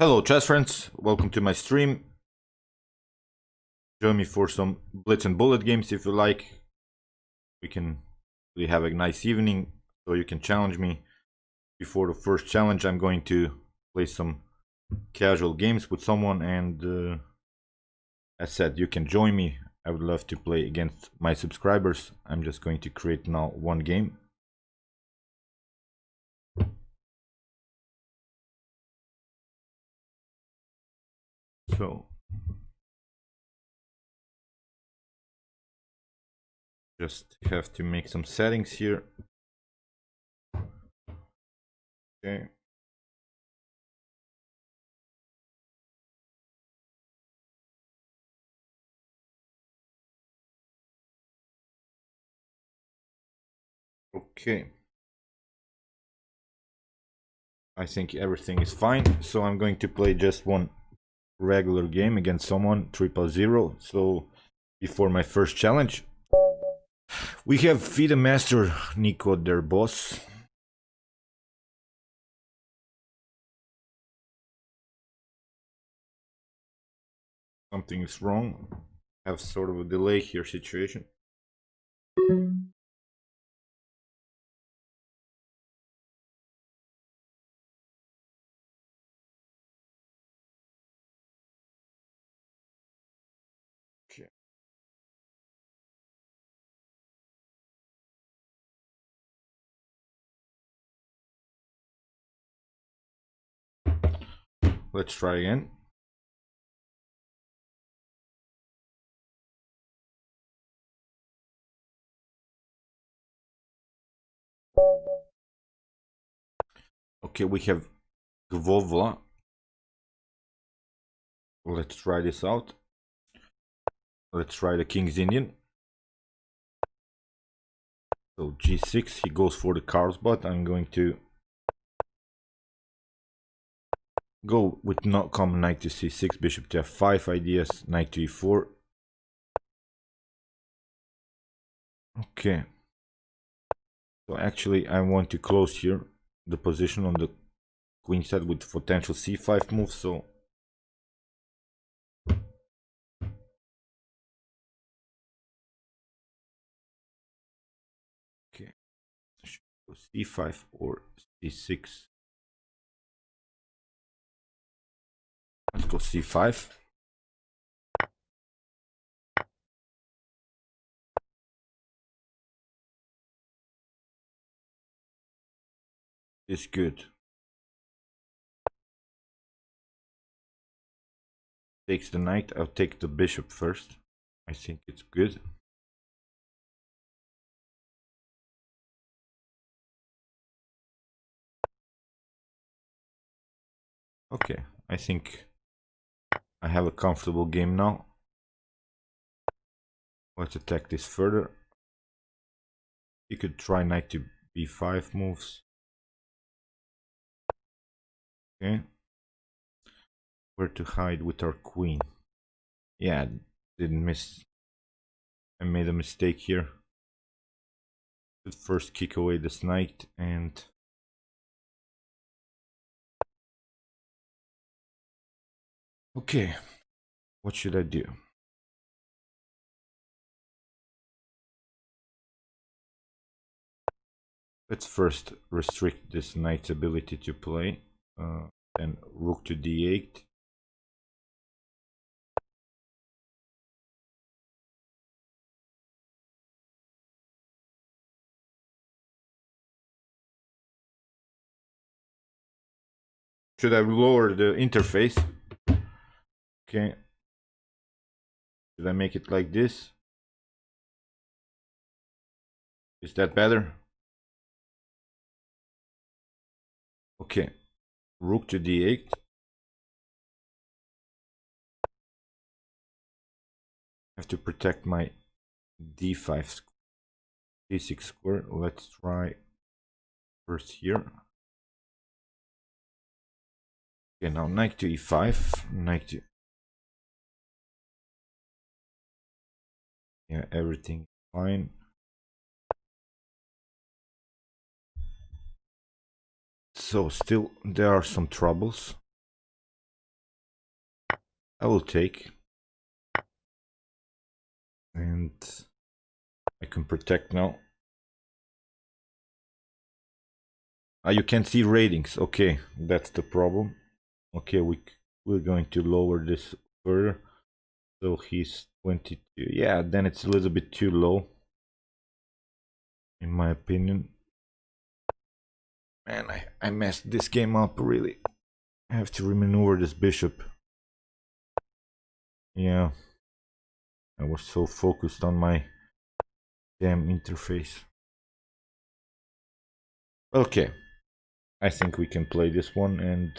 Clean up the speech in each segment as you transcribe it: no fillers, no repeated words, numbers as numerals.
Hello chess friends, welcome to my stream. Join me for some blitz and bullet games if you like. We have a nice evening, so you can challenge me. Before the first challenge, I'm going to play some casual games with someone, and as said, you can join me. I would love to play against my subscribers. I'm just going to create now one game. So just have to make some settings here. Okay. Okay. I think everything is fine, so I'm going to play just one regular game against someone 000. So before my first challenge, we have FIDE Master Nico, their boss. Something is wrong. Have sort of a delay here situation. Okay. Let's try again. Okay, we have Gvovla. Let's try this out. Let's try the King's Indian. So G6, he goes for the Carlsbad. I'm going to go with not common knight to C6, bishop to F5 ideas, knight to E4. Okay. So actually I want to close here the position on the queen side with potential C5 move, so okay, C5 or C6. Let's go C5. It's good. Takes the knight. I'll take the bishop first. I think it's good. Okay, I think I have a comfortable game now. Let's attack this further. You could try knight to B5 moves. Okay. Where to hide with our queen? Yeah, didn't miss. I made a mistake here. Should first kick away this knight and okay, what should I do? Let's first restrict this knight's ability to play. Then rook to d8. Should I lower the interface? Okay. Should I make it like this? Is that better? Okay. Rook to d8. I have to protect my d5 d6 square. Let's try first here. Okay, now knight to e5. Knight to... Yeah, everything fine. So still there are some troubles. I will take. And I can protect now. You can see ratings. Okay, that's the problem. Okay, we're going to lower this further. So he's 22. Yeah, then it's a little bit too low, in my opinion. Man, I messed this game up really. I have to remaneuver this bishop. Yeah, I was so focused on my damn interface. Okay, I think we can play this one and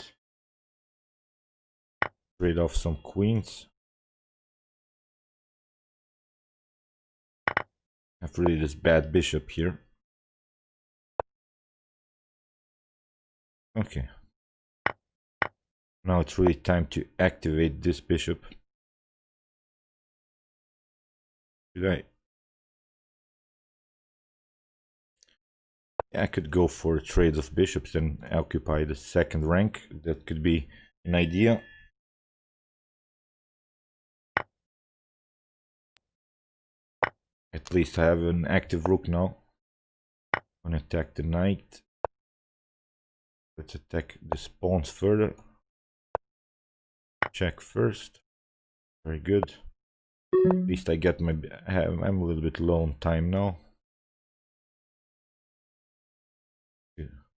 trade off some queens. I have really this bad bishop here. Okay. Now it's really time to activate this bishop. Should I? Yeah, I could go for trades of bishops and occupy the second rank. That could be an idea. At least I have an active rook now. I'm gonna attack the knight. Let's attack the pawns further. Check first. Very good. At least I get my... I'm a little bit low on time now.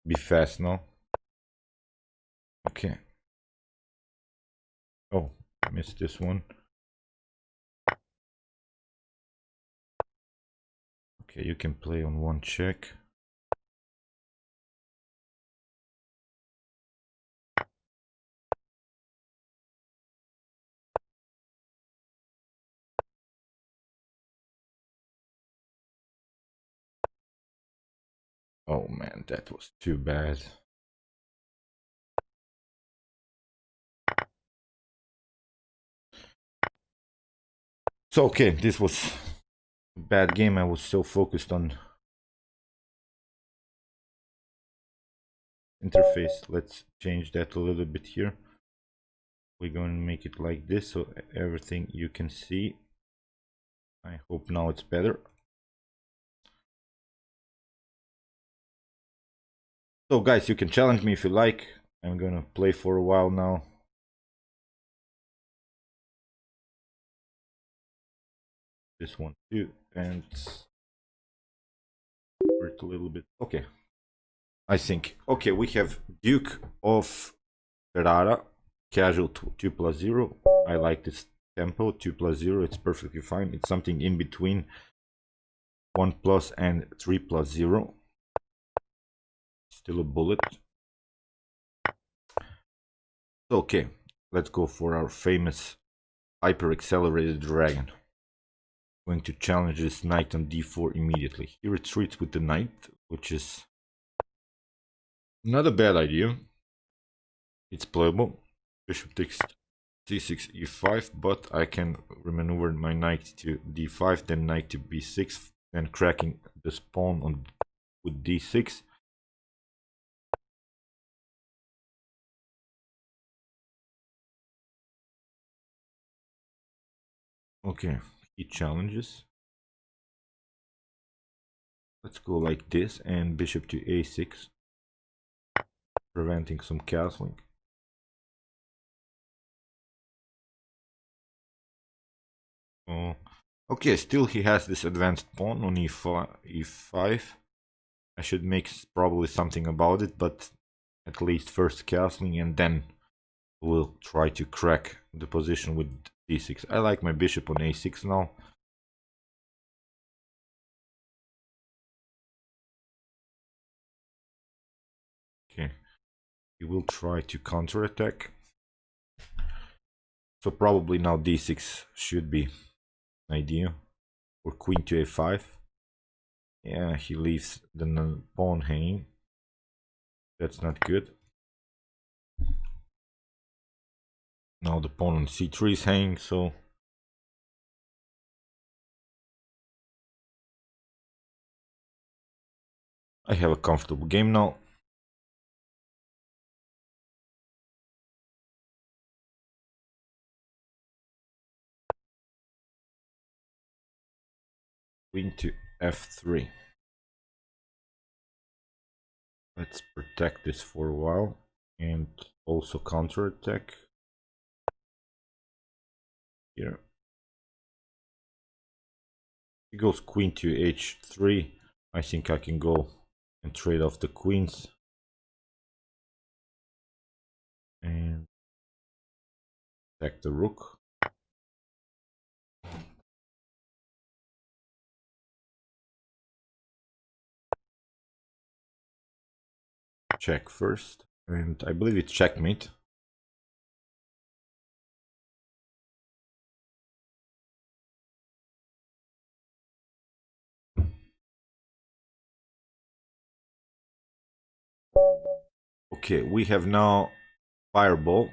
Be fast now. Okay. Oh, I missed this one. Okay, you can play on one check. Oh man, that was too bad. So okay, this was a bad game. I was so focused on interface. Let's change that a little bit here. We're going to make it like this so everything you can see. I hope now it's better. So guys, you can challenge me if you like. I'm gonna play for a while now. This one too, and it a little bit. Okay, I think. Okay, we have Duke of Ferrara, casual 2+0. I like this tempo 2+0. It's perfectly fine. It's something in between 1+ and 3+0. Still a bullet. Okay, let's go for our famous hyper accelerated dragon. Going to challenge this knight on d4 immediately. He retreats with the knight, which is not a bad idea. It's playable. Bishop takes c6, e5, but I can remaneuver my knight to d5, then knight to b6, then cracking this pawn on with d6. Okay, he challenges. Let's go like this and bishop to a6, preventing some castling. Oh, okay, still he has this advanced pawn on e5. I should make probably something about it, but at least first castling and then we'll try to crack the position with d6. I like my bishop on a6 now. Okay, he will try to counterattack. So probably now d6 should be an idea. Or queen to a5. Yeah, he leaves the pawn hanging. That's not good. Now the pawn on c3 is hanging, so I have a comfortable game now. Queen to f3. Let's protect this for a while and also counterattack here. He goes queen to h3. I think I can go and trade off the queens and attack the rook. Check first, and I believe it's checkmate. Okay, we have now fireball.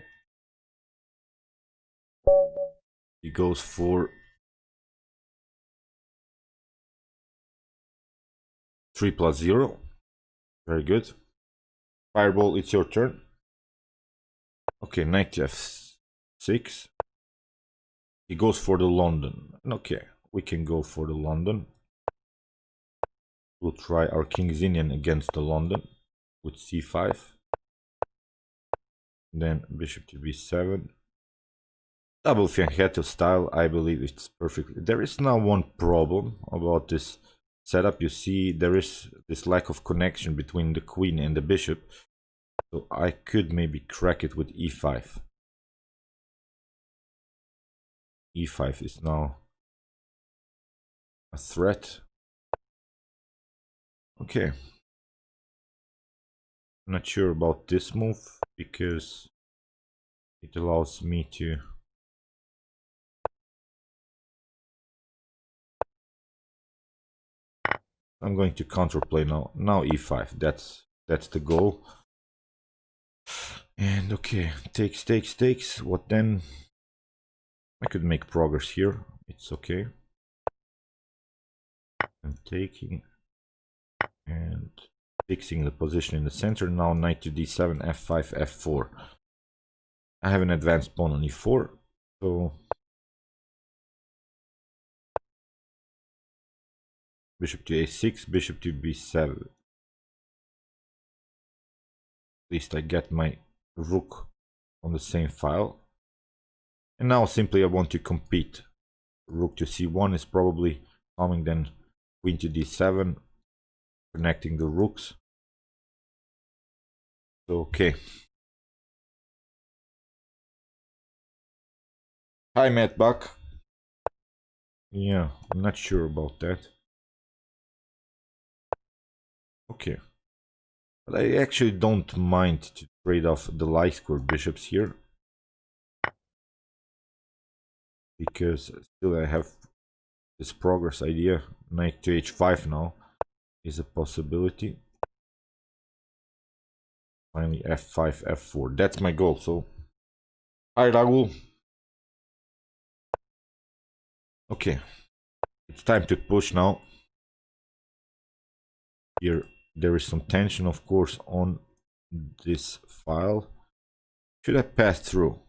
He goes for 3+0. Very good. Fireball, it's your turn. Okay, knight to f6. He goes for the London. Okay, we can go for the London. We'll try our King's Indian against the London with c5. Then bishop to b7. Double fianchetto style, I believe it's perfect. There is now one problem about this setup. You see, there is this lack of connection between the queen and the bishop. So I could maybe crack it with e5. e5 is now a threat. Okay. I'm not sure about this move because it allows me to I'm going to counterplay now. Now e5. That's the goal. And okay, takes. What then? I could make progress here. It's okay. I'm taking and fixing the position in the center. Now knight to d7, f5, f4. I have an advanced pawn on e4, so bishop to a6, bishop to b7. At least I get my rook on the same file. And now simply I want to compete. Rook to c1 is probably coming, then queen to d7, connecting the rooks. So, okay. Hi, Matt Buck. Yeah, I'm not sure about that. Okay. But I actually don't mind to trade off the light square bishops here. Because still I have this progress idea. Knight to h5 now is a possibility. Finally f5, f4. That's my goal. So, hi Ragul. Okay. It's time to push now. Here there is some tension, of course, on this file. Should I pass through?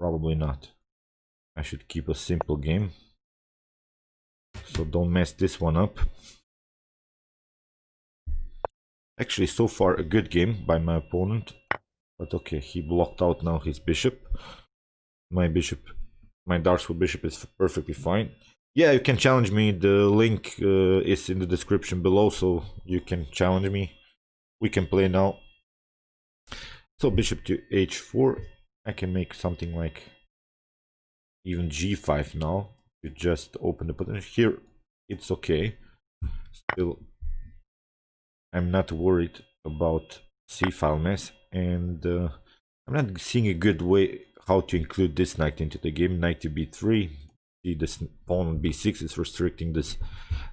Probably not. I should keep a simple game. So don't mess this one up. Actually, so far a good game by my opponent. But okay, he blocked out now his bishop. My dark square bishop is perfectly fine. Yeah, you can challenge me. The link is in the description below, so you can challenge me. We can play now. So bishop to h4. I can make something like even g5 now. You just open the potential. Here, it's okay. Still, I'm not worried about c-file mess, and I'm not seeing a good way how to include this knight into the game. Knight to b3. See, this pawn on b6 is restricting this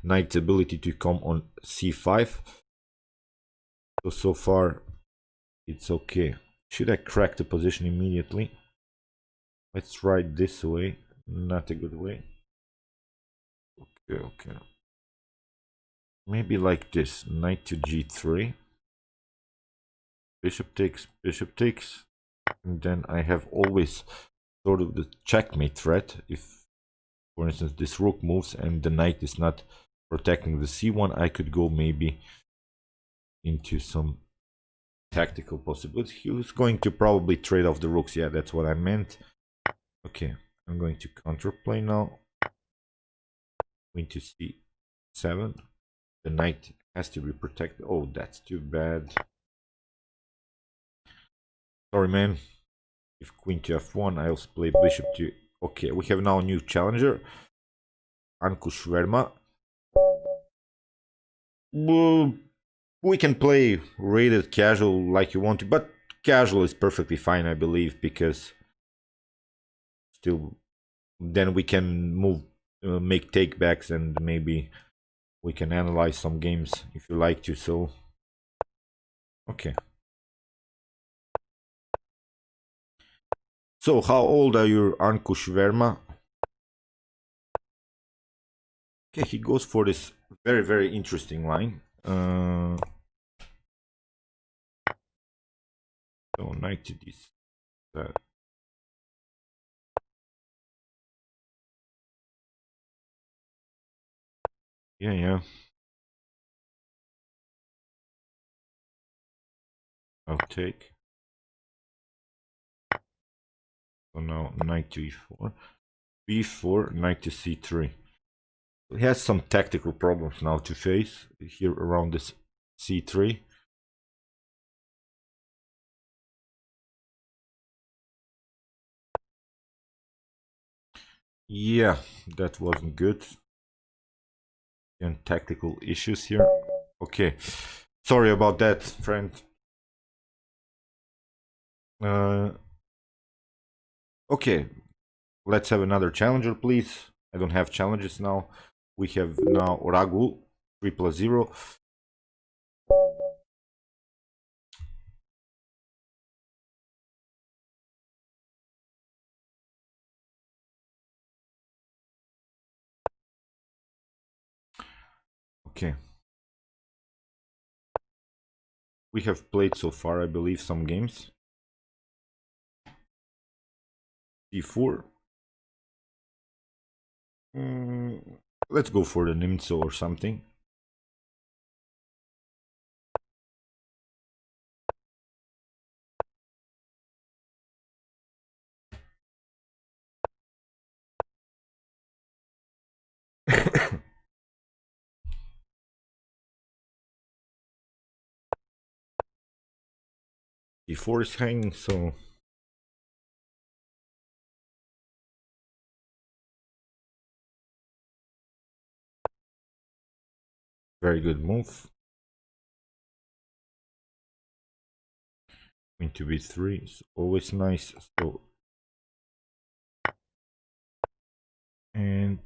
knight's ability to come on c5. So far, it's okay. Should I crack the position immediately? Let's try it this way. Not a good way. Okay. Maybe like this. Knight to g3. Bishop takes. And then I have always sort of the checkmate threat if For instance, this rook moves and the knight is not protecting the c1. I could go maybe into some tactical possibility. He was going to probably trade off the rooks. Yeah, that's what I meant. Okay, I'm going to counterplay now. Queen to c7. The knight has to be protected. Oh, that's too bad. Sorry, man. If queen to f1, I also play bishop to... Okay, we have now a new challenger. Ankush Verma. Well, we can play rated casual like you want to, but casual is perfectly fine, I believe, because still then we can move, make takebacks, and maybe we can analyze some games if you like to. So okay, so how old are you, Ankush Verma? Okay, he goes for this very interesting line. So knight to this. Yeah. I'll take. So now knight to e4, b4, knight to c3. He has some tactical problems now to face here around this c3. Yeah, that wasn't good. And tactical issues here. Okay, sorry about that, friend. Okay, let's have another challenger, please. I don't have challenges now. We have now Ragul 3+0. Okay. We have played so far, I believe, some games. d4. Let's go for the Nimzo or something. d4 is hanging, so very good move. Queen to b3 is always nice. So, and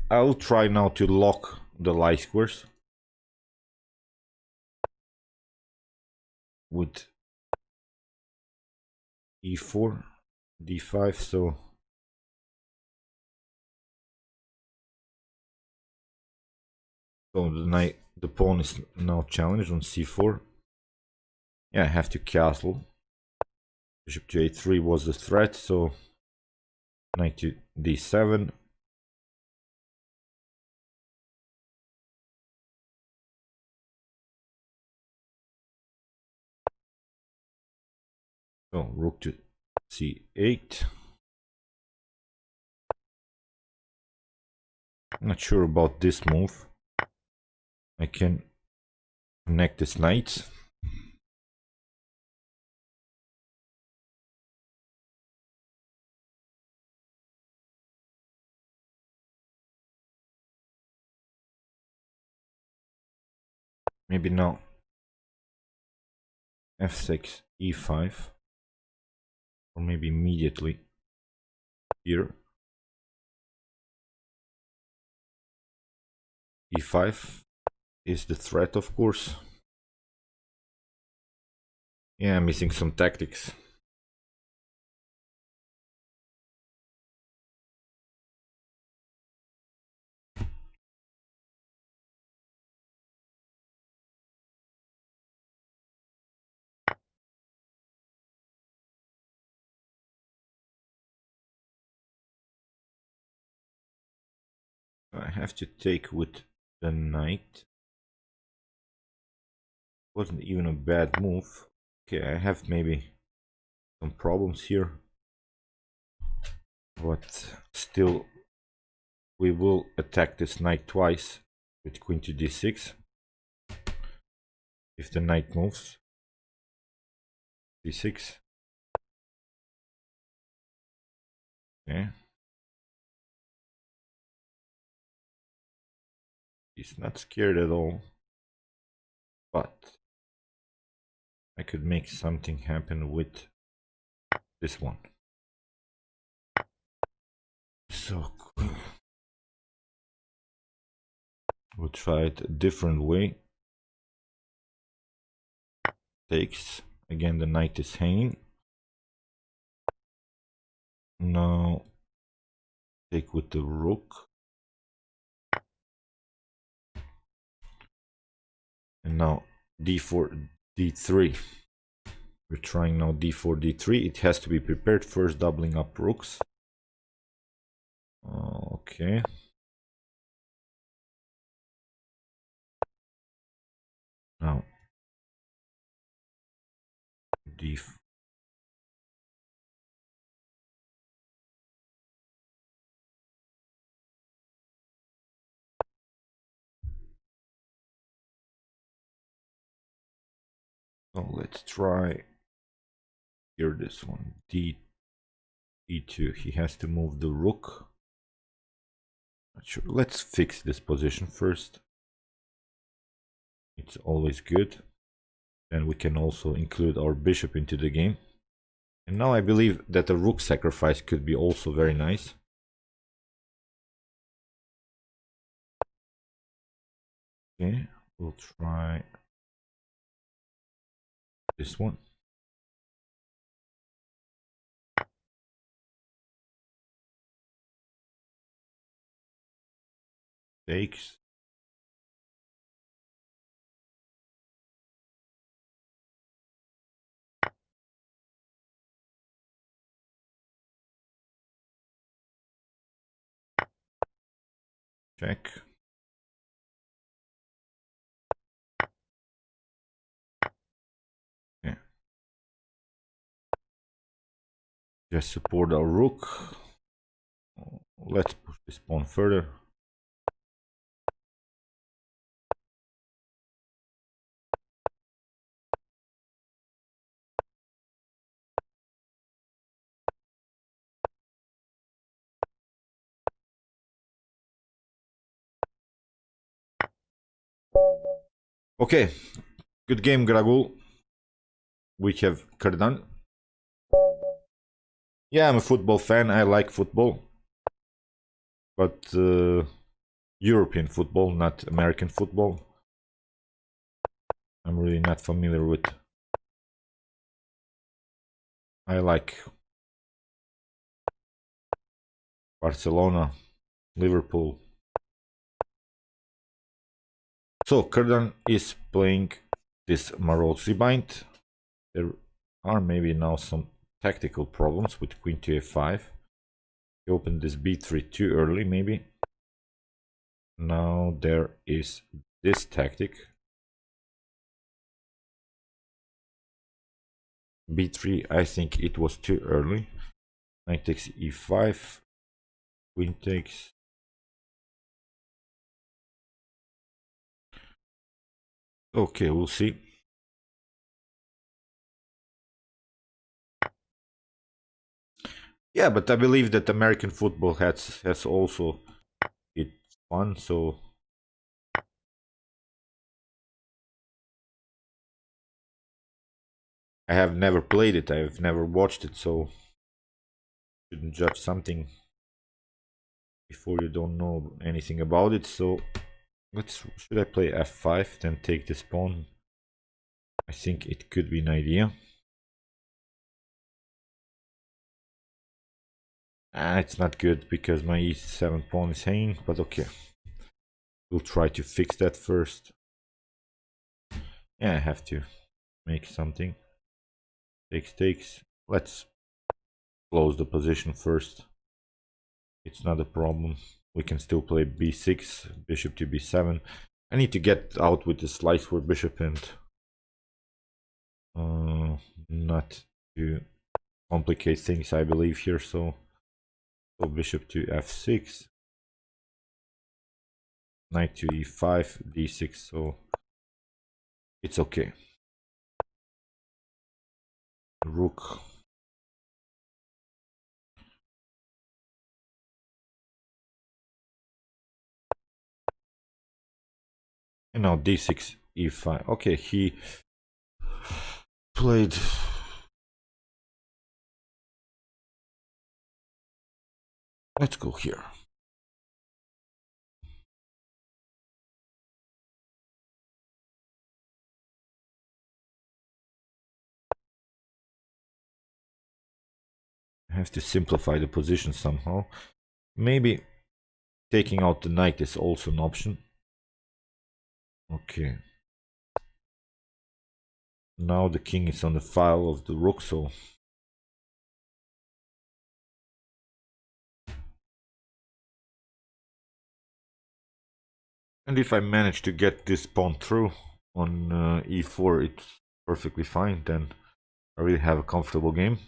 I'll try now to lock the light squares with e4, d5. So the pawn is now challenged on c4. Yeah, I have to castle. Bishop to a3 was the threat, so knight to d7. So rook to c8. Not sure about this move. I can connect this knight. Maybe now f6, e5, or maybe immediately here. e5 is the threat, of course. Yeah, I'm missing some tactics. I have to take with the knight. Wasn't even a bad move. Okay, I have maybe some problems here, but still we will attack this knight twice with queen to d6 if the knight moves. d6. Okay. He's not scared at all, but I could make something happen with this one. So we'll try it a different way. Takes. Again, the knight is hanging. Now take with the rook. And now d4, d3. We're trying now d4, d3. It has to be prepared first, doubling up rooks. Okay. Now d4. So let's try here this one. d2. He has to move the rook. Not sure. Let's fix this position first. It's always good. And we can also include our bishop into the game. And now I believe that a rook sacrifice could be also very nice. Okay, we'll try this one. Takes. Check. Okay. Just support our rook. Let's push this pawn further. Okay, good game, Gragul. We have Kardan. Yeah, I'm a football fan. I like football, but European football, not American football. I'm really not familiar with. I like Barcelona, Liverpool. So Kardan is playing this Marozzi bind. There are maybe now some tactical problems with queen to a5. He opened this b3 too early, maybe. Now there is this tactic. b3, I think it was too early. Knight takes e5. Queen takes. Okay, we'll see. Yeah, but I believe that American football has also its fun, so I have never played it, I've never watched it, so shouldn't judge something before you don't know anything about it. So should I play f5, then take this pawn? I think it could be an idea. It's not good because my e7 pawn is hanging, but okay. We'll try to fix that first. Yeah, I have to make something. Takes. Let's close the position first. It's not a problem. We can still play b6, bishop to b7. I need to get out with the slice for bishop and not to complicate things, I believe, here. So bishop to f6, knight to e5, d6, so it's okay. Rook. And now d6, e5. Okay, he played. Let's go here. I have to simplify the position somehow. Maybe taking out the knight is also an option. Okay. Now the king is on the file of the rook, so and if I manage to get this pawn through on e4, it's perfectly fine. Then I really have a comfortable game.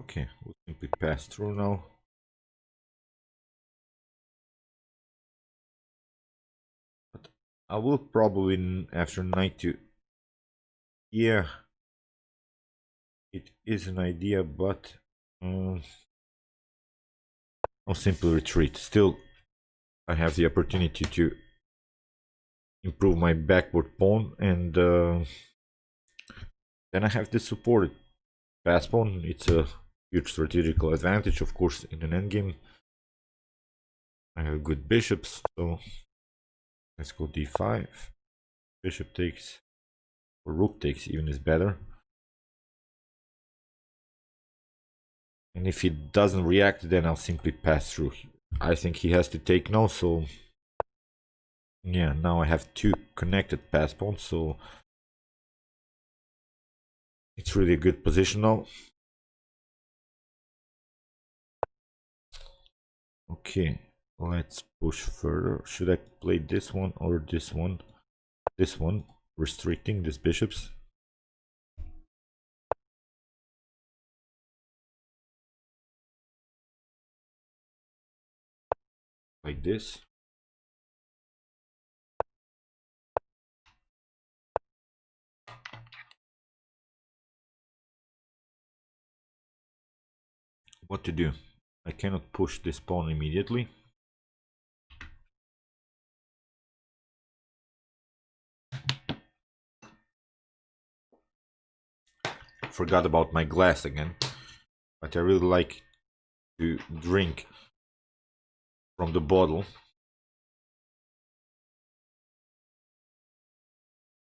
Okay, we'll simply pass through now. But I will probably, after knight to... Yeah, it is an idea, but I'll simply retreat. Still, I have the opportunity to improve my backward pawn, and then I have this supported pass pawn. It's a huge strategical advantage, of course, in an endgame. I have good bishops, so let's go d5. Bishop takes, or rook takes even is better. And if he doesn't react, then I'll simply pass through. I think he has to take now, so yeah, now I have two connected pass pawns, so it's really a good position now. Okay, let's push further. Should I play this one or this one? This one, restricting these bishops. Like this. What to do? I cannot push this pawn immediately. Forgot about my glass again, but I really like to drink from the bottle.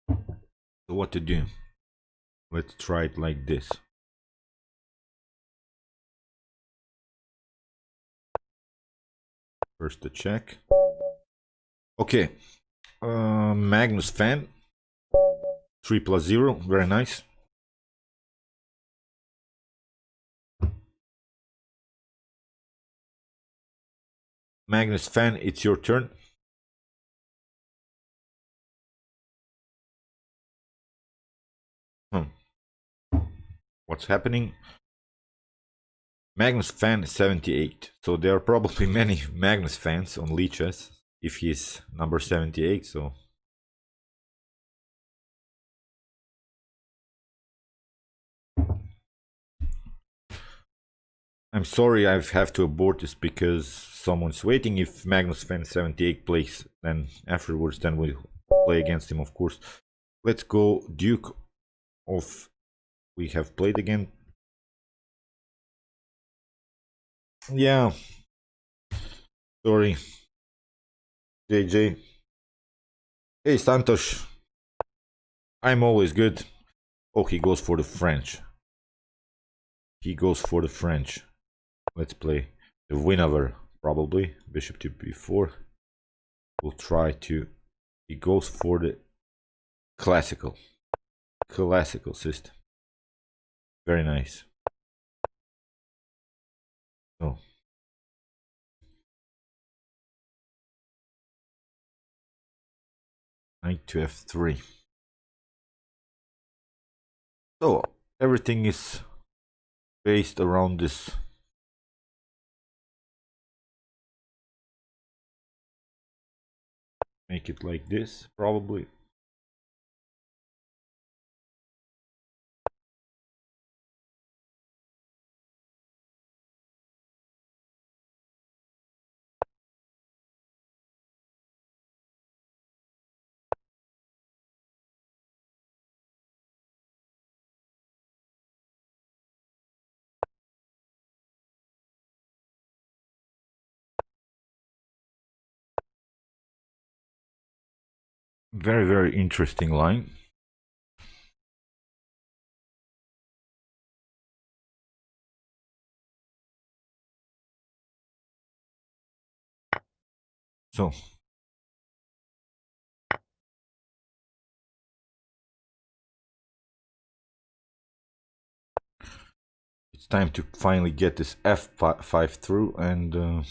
So what to do? Let's try it like this. First the check. Okay, Magnus fan. 3+0, very nice. Magnus fan, it's your turn. What's happening? Magnus fan is 78, so there are probably many Magnus fans on Lichess if he's number 78, so I'm sorry I have to abort this because someone's waiting. If Magnus fan 78 plays, then afterwards then we'll play against him, of course. Let's go Duke of... We have played again. Yeah. Sorry. JJ. Hey Santos. I'm always good. Oh, he goes for the French. He goes for the French. Let's play the winner, probably. Bishop to b4. We'll try to He goes for the classical system. Very nice. Oh. Knight to f3. So everything is based around this. Make it like this, probably. Very, very interesting line. So it's time to finally get this f5 through, and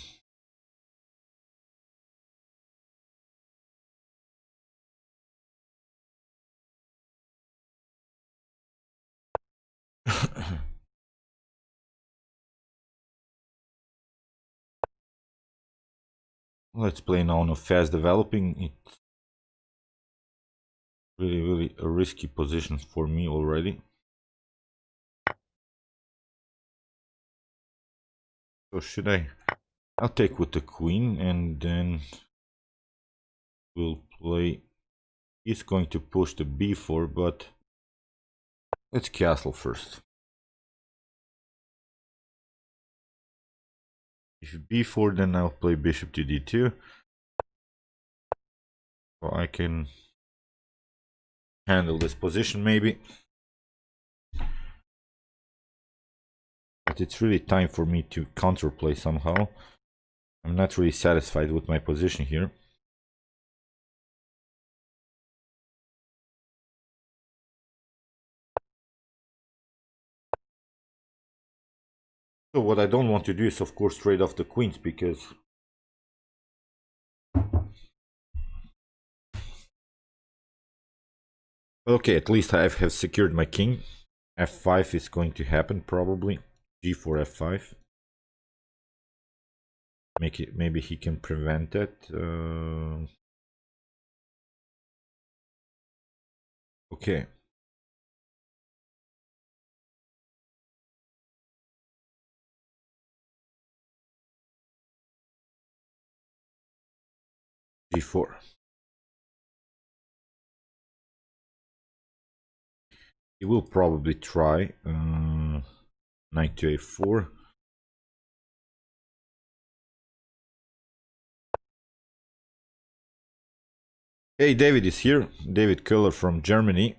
let's play now on a fast developing. It's really, really a risky position for me already. So should I? I'll take with the queen, and then we'll play. He's going to push the b4, but let's castle first. If b4, then I'll play bishop to d2. So I can handle this position maybe. But it's really time for me to counterplay somehow. I'm not really satisfied with my position here. So what I don't want to do is, of course, trade off the queens, because okay, at least I have secured my king. f5 is going to happen probably. g4, f5. Make it, maybe he can prevent it. Okay. g4. He will probably try knight to a4. Hey, David is here. David Köhler from Germany.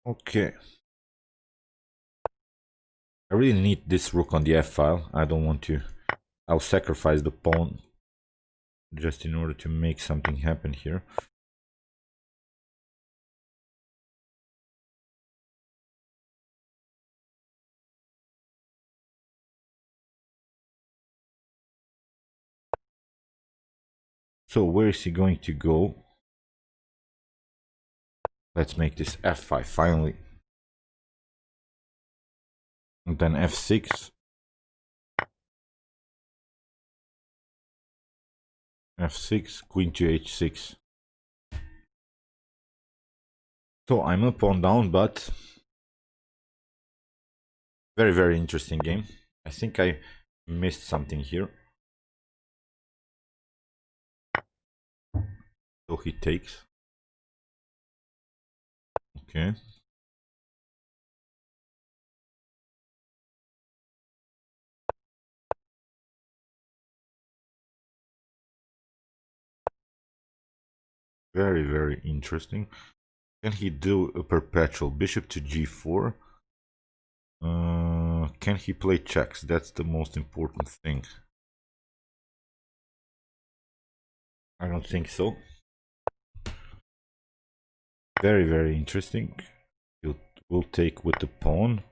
Okay. I really need this rook on the f file. I don't want to. I'll sacrifice the pawn just in order to make something happen here. So where is he going to go? Let's make this f5 finally. And then f6. f6, queen to h6. So I'm a pawn down, but very, very interesting game. I think I missed something here. So he takes. Okay. Very, very interesting. Can he do a perpetual bishop to g4? Can he play checks? That's the most important thing. I don't think so. Very, very interesting. We'll take with the pawn.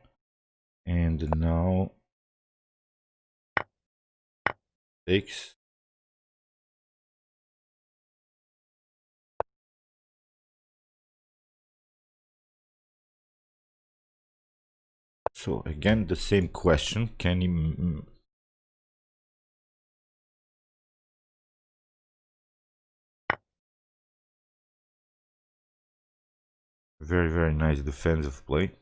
And now takes. So again, the same question. Can he... Very, very nice defensive play.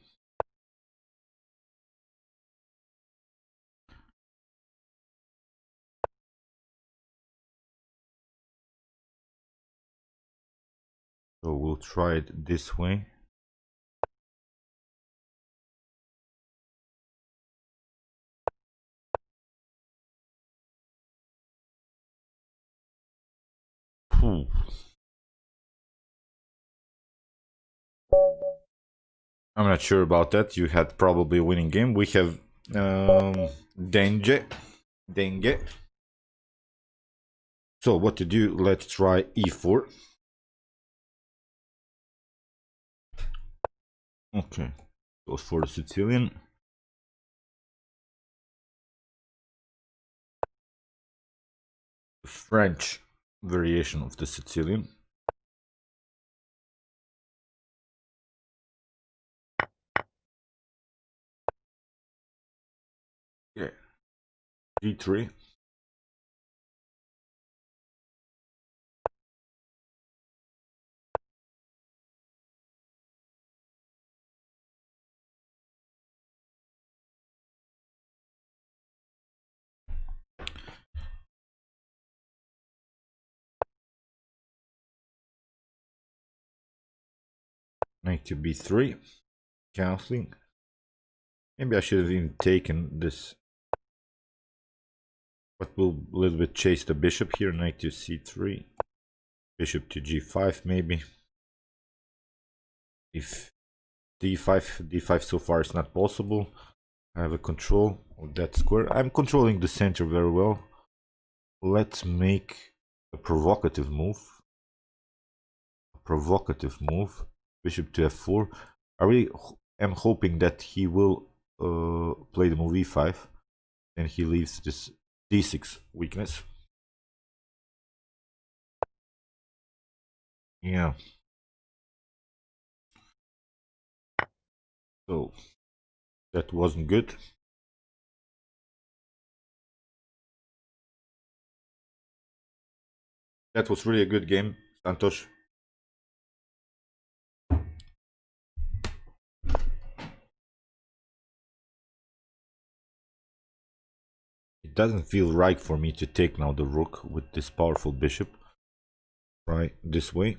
So we'll try it this way. Phew. I'm not sure about that. You had probably a winning game. We have Denge. So what to do? Let's try e4. Okay, goes for the Sicilian. French variation of the Sicilian. Yeah. G3. Knight to b3. Canceling. Maybe I should have even taken this. But we'll a little bit chase the bishop here. Knight to c3. Bishop to g5 maybe. If d5 so far is not possible. I have a control of that square. I'm controlling the center very well. Let's make a provocative move. Bishop to f4. I really am hoping that he will play the move e5. And he leaves this d6 weakness. Yeah. So that wasn't good. That was really a good game, Santosh. It doesn't feel right for me to take now the rook with this powerful bishop. Right, this way.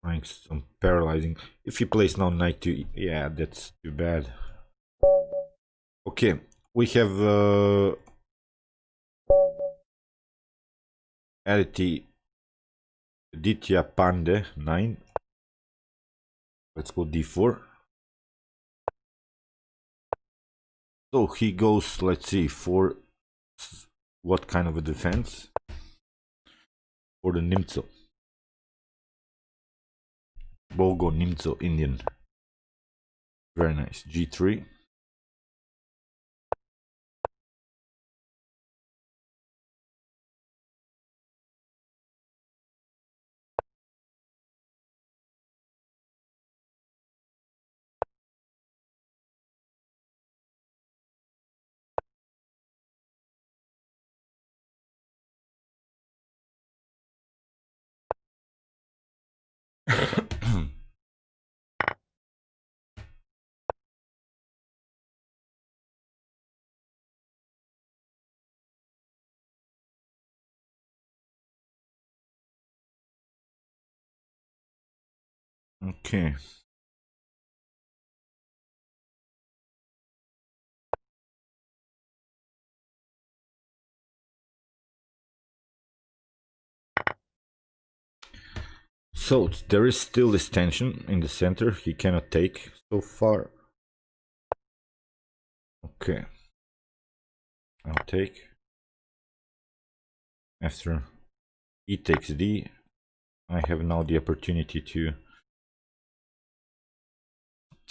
Trying some paralyzing. If he plays now knight to... Yeah, that's too bad. Okay, we have Aditi Ditya Pande 9. Let's go d4. So he goes, let's see, for what kind of a defense? For the Nimzo. Bogo Nimzo-Indian. Very nice. G3. Okay. So there is still this tension in the center. He cannot take so far. Okay. I'll take. After he takes D, I have now the opportunity to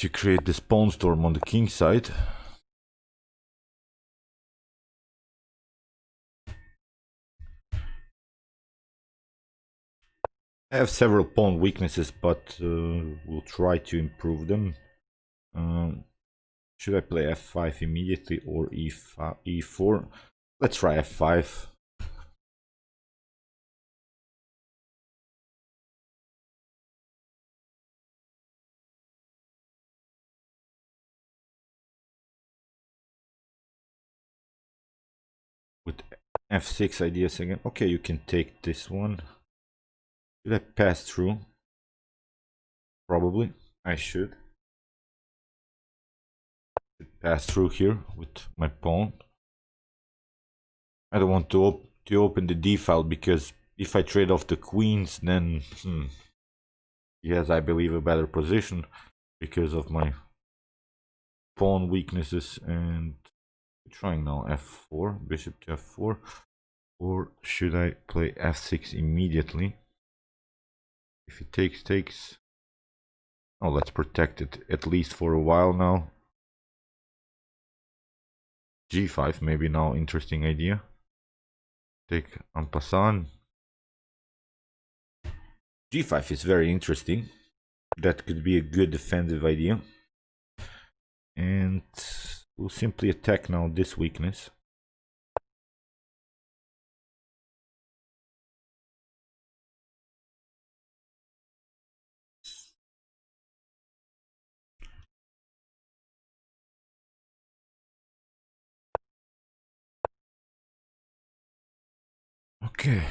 create this pawn storm on the king side. I have several pawn weaknesses, but we'll try to improve them. Should I play f5 immediately or e4? Let's try f5. With f6 ideas again. Okay, you can take this one. Should I pass through? Probably. I should. Pass through here with my pawn. I don't want to open the d file, because if I trade off the queens, then he has, I believe, a better position because of my pawn weaknesses. And trying now f4, bishop to f4, or should I play f6 immediately? If he takes. Oh, let's protect it at least for a while now. g5, maybe now interesting idea. Take en passant. g5 is very interesting. That could be a good defensive idea. And we'll simply attack now this weakness. Okay.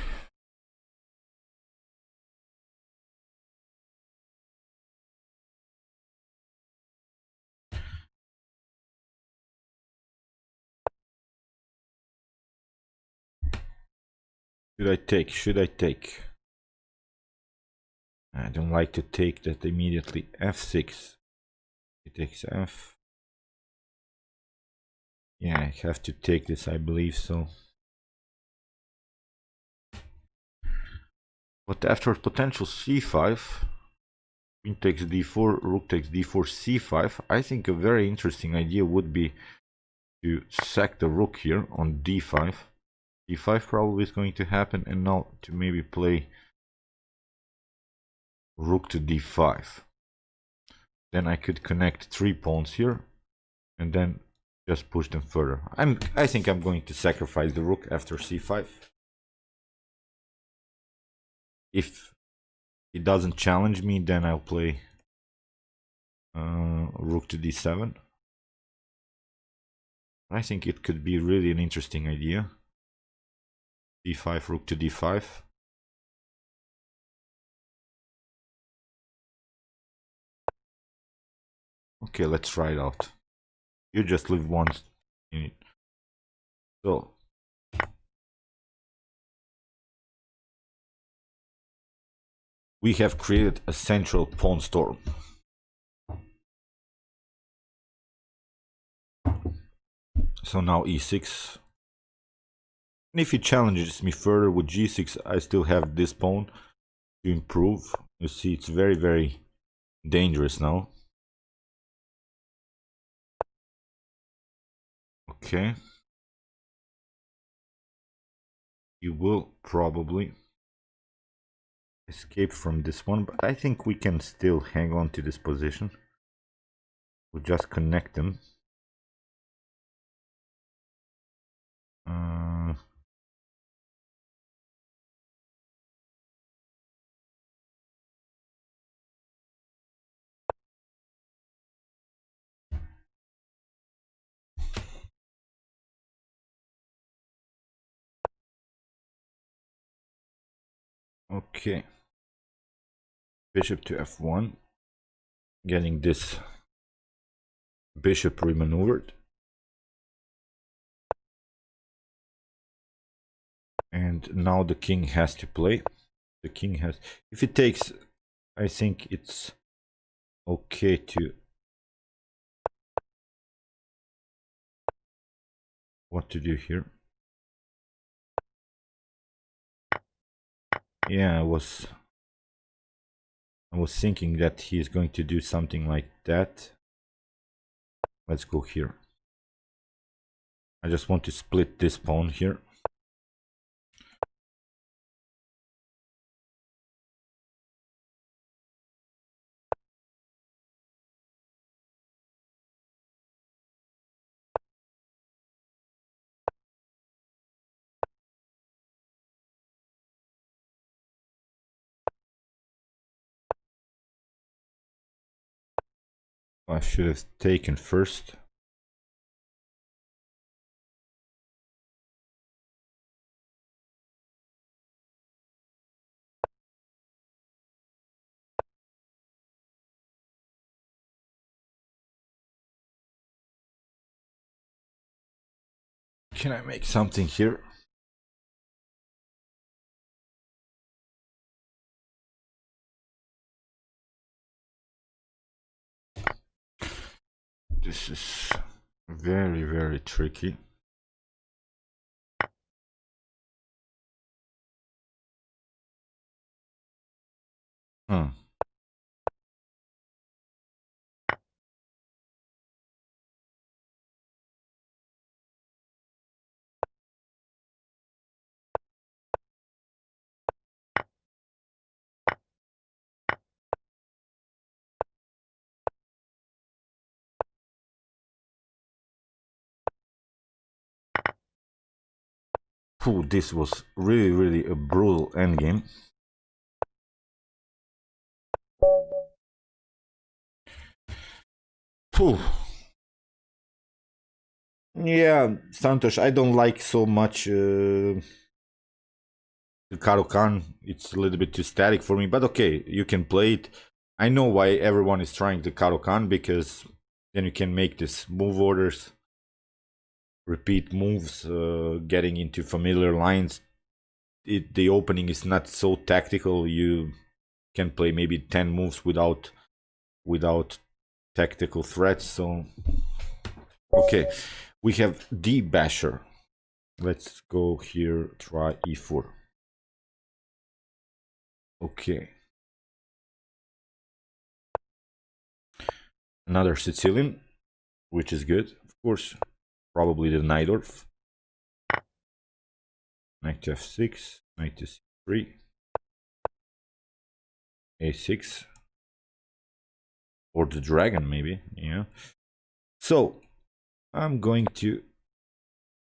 Should I take? Should I take? I don't like to take that immediately. f6. He takes f. Yeah, I have to take this, I believe so. But after potential c5, queen takes d4, rook takes d4, c5, I think a very interesting idea would be to sack the rook here on d5. d5 probably is going to happen, and now to maybe play rook to d5. Then I could connect 3 pawns here and then just push them further. I think I'm going to sacrifice the rook after c5. If he doesn't challenge me, then I'll play rook to d7. I think it could be really an interesting idea. d5, rook to d5. Okay, let's try it out. You just live once in it. So we have created a central pawn storm. So now e6. And if he challenges me further with g6, I still have this pawn to improve. You see, it's very, very dangerous now. Okay. You will probably escape from this one, but I think we can still hang on to this position. We'll just connect them. Okay. Bishop to f1. Getting this bishop remaneuvered. And now the king has to play. The king has... If he takes I think it's okay to what to do here. Yeah, I was thinking that he is going to do something like that. Let's go here. I just want to split this pawn here. I should have taken first. Can I make something here? This is very, very tricky. Hmm. Ooh, this was really, really a brutal endgame. Ooh. Yeah, Santosh, I don't like so much Khan. It's a little bit too static for me, but okay, you can play it. I know why everyone is trying the Khan because then you can make this move orders, repeat moves, getting into familiar lines. The opening is not so tactical. You can play maybe 10 moves without tactical threats. So okay, we have D basher. Let's go here, try e4. Okay. Another Sicilian, which is good. Of course, probably the Najdorf. Knight to f6, knight to c3, a6, or the dragon maybe, yeah. So, I'm going to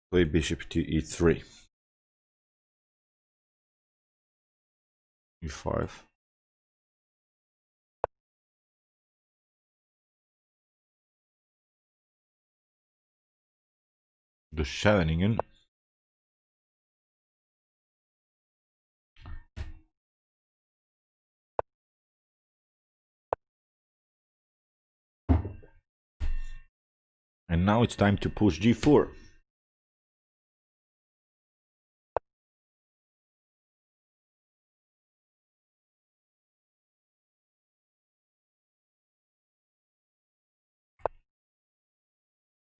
play bishop to e3. e5. The Scheveningen. And now it's time to push g4.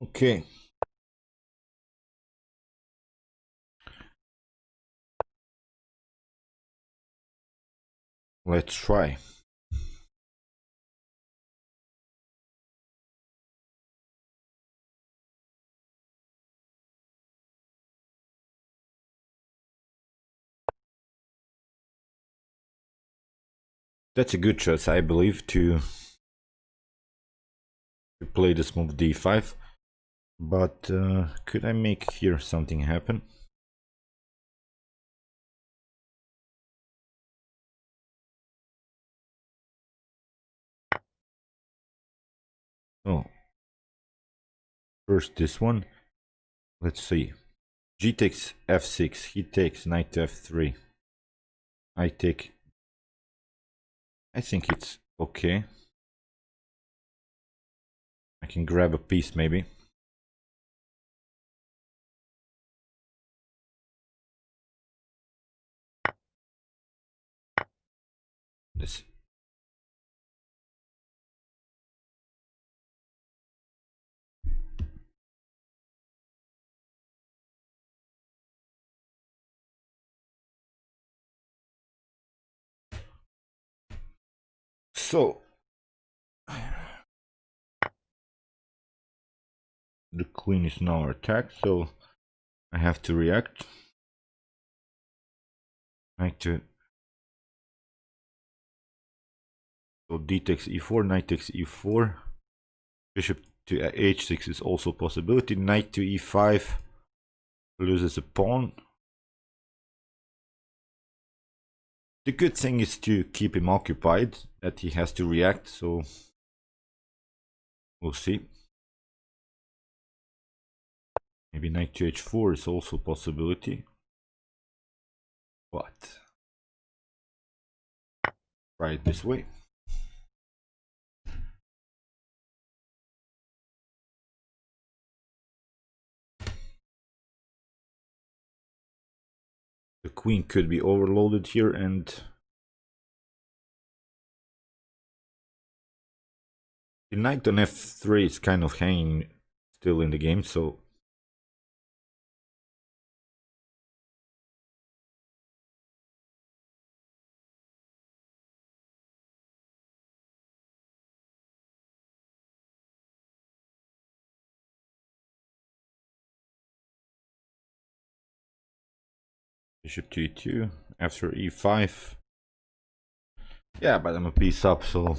Okay. Let's try. That's a good choice, I believe, to play this move d5. But could I make here something happen? Oh, first this one. Let's see. G takes f6. He takes knight to f3. I take. I think it's okay. I can grab a piece maybe. This So the queen is now attacked, so I have to react. Knight to, so d takes e4, knight takes e4, bishop to h6 is also a possibility. Knight to e5 loses a pawn. The good thing is to keep him occupied, that he has to react, so we'll see. Maybe knight to h4 is also a possibility. But try it this way. The queen could be overloaded here, and the knight on f3 is kind of hanging still in the game, so bishop to e2 after e5. Yeah, but I'm a piece up, so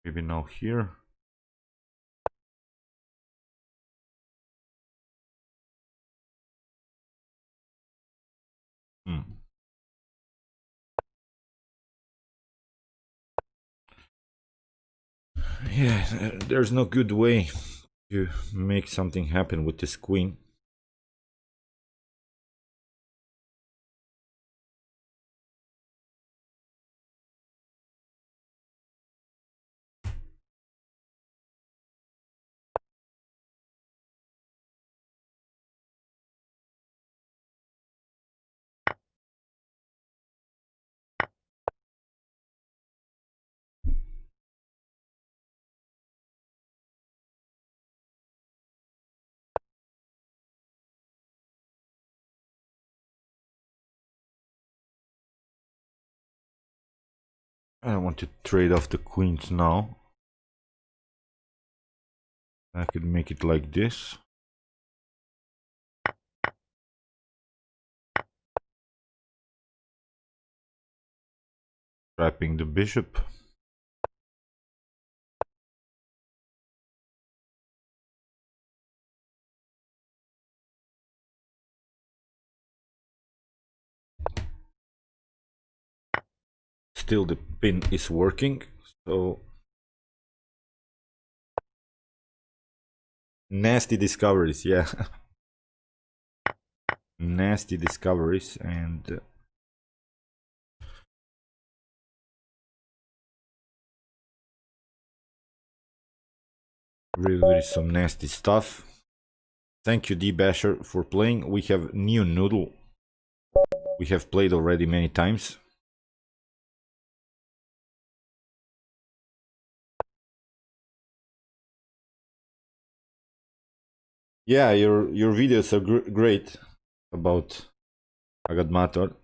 maybe now here. Yeah, there's no good way to make something happen with this queen. I want to trade off the queens now. I could make it like this. Trapping the bishop. Still the pin is working, so nasty discoveries, yeah. Nasty discoveries, and really some nasty stuff. Thank you, D-Basher, for playing. We have new noodle. We have played already many times. Yeah, your videos are great about Agadmator.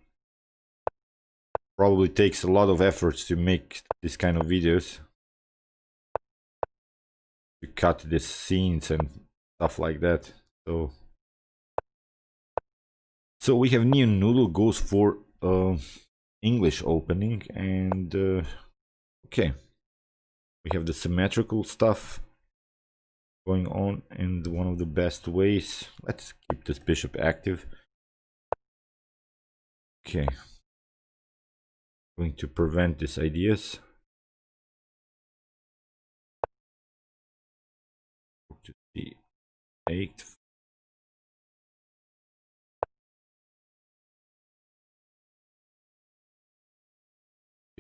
Probably takes a lot of efforts to make this kind of videos, to cut the scenes and stuff like that. So we have new noodle goes for English opening, and okay, we have the symmetrical stuff going on, and one of the best ways. Let's keep this bishop active. Okay, going to prevent these ideas. To d8.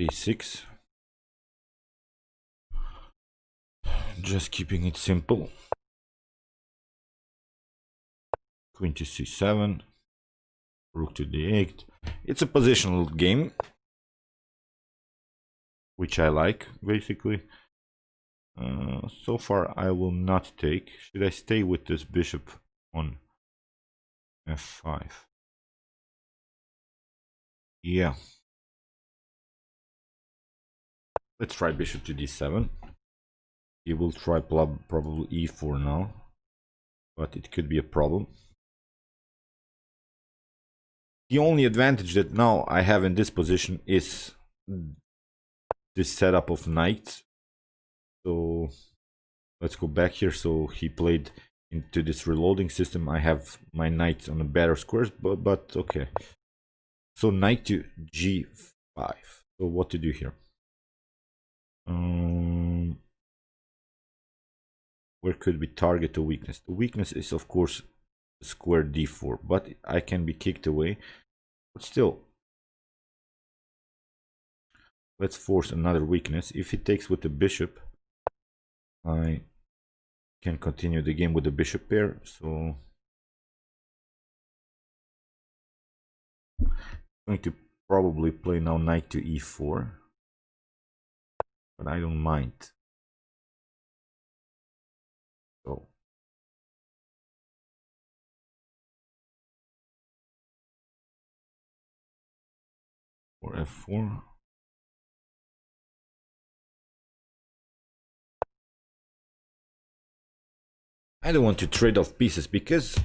b6. Just keeping it simple. Queen to c7. Rook to d8. It's a positional game, which I like, basically. So far I will not take. Should I stay with this bishop on f5? Yeah. Let's try bishop to d7. He will try probably e4 now, but it could be a problem. The only advantage that now I have in this position is this setup of knight. So let's go back here. So he played into this reloading system. I have my knight on a better squares, but okay. So knight to g5. So what to do here? Where could we target the weakness? The weakness is of course square d4, but I can be kicked away. But still, let's force another weakness. If he takes with the bishop, I can continue the game with the bishop pair. So I'm going to probably play now knight to e4, but I don't mind. So for f4. I don't want to trade off pieces because,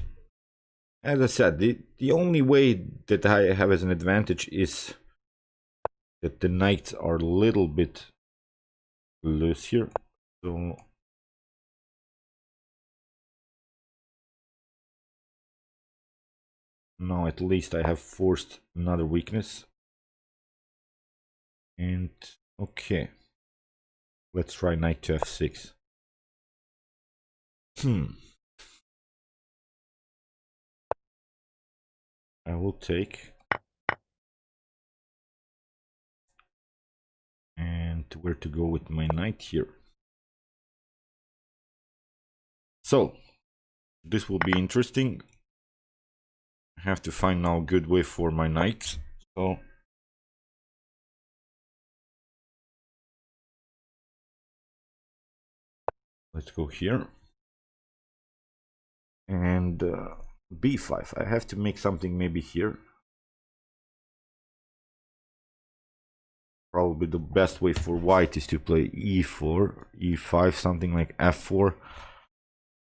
as I said, the only way that I have as an advantage is that the knights are a little bit loose here. So now at least I have forced another weakness. And okay, let's try knight to f6. I will take. And where to go with my knight here? So this will be interesting. I have to find now a good way for my knight. So let's go here. And b5. I have to make something maybe here. Probably the best way for white is to play e4, e5, something like f4.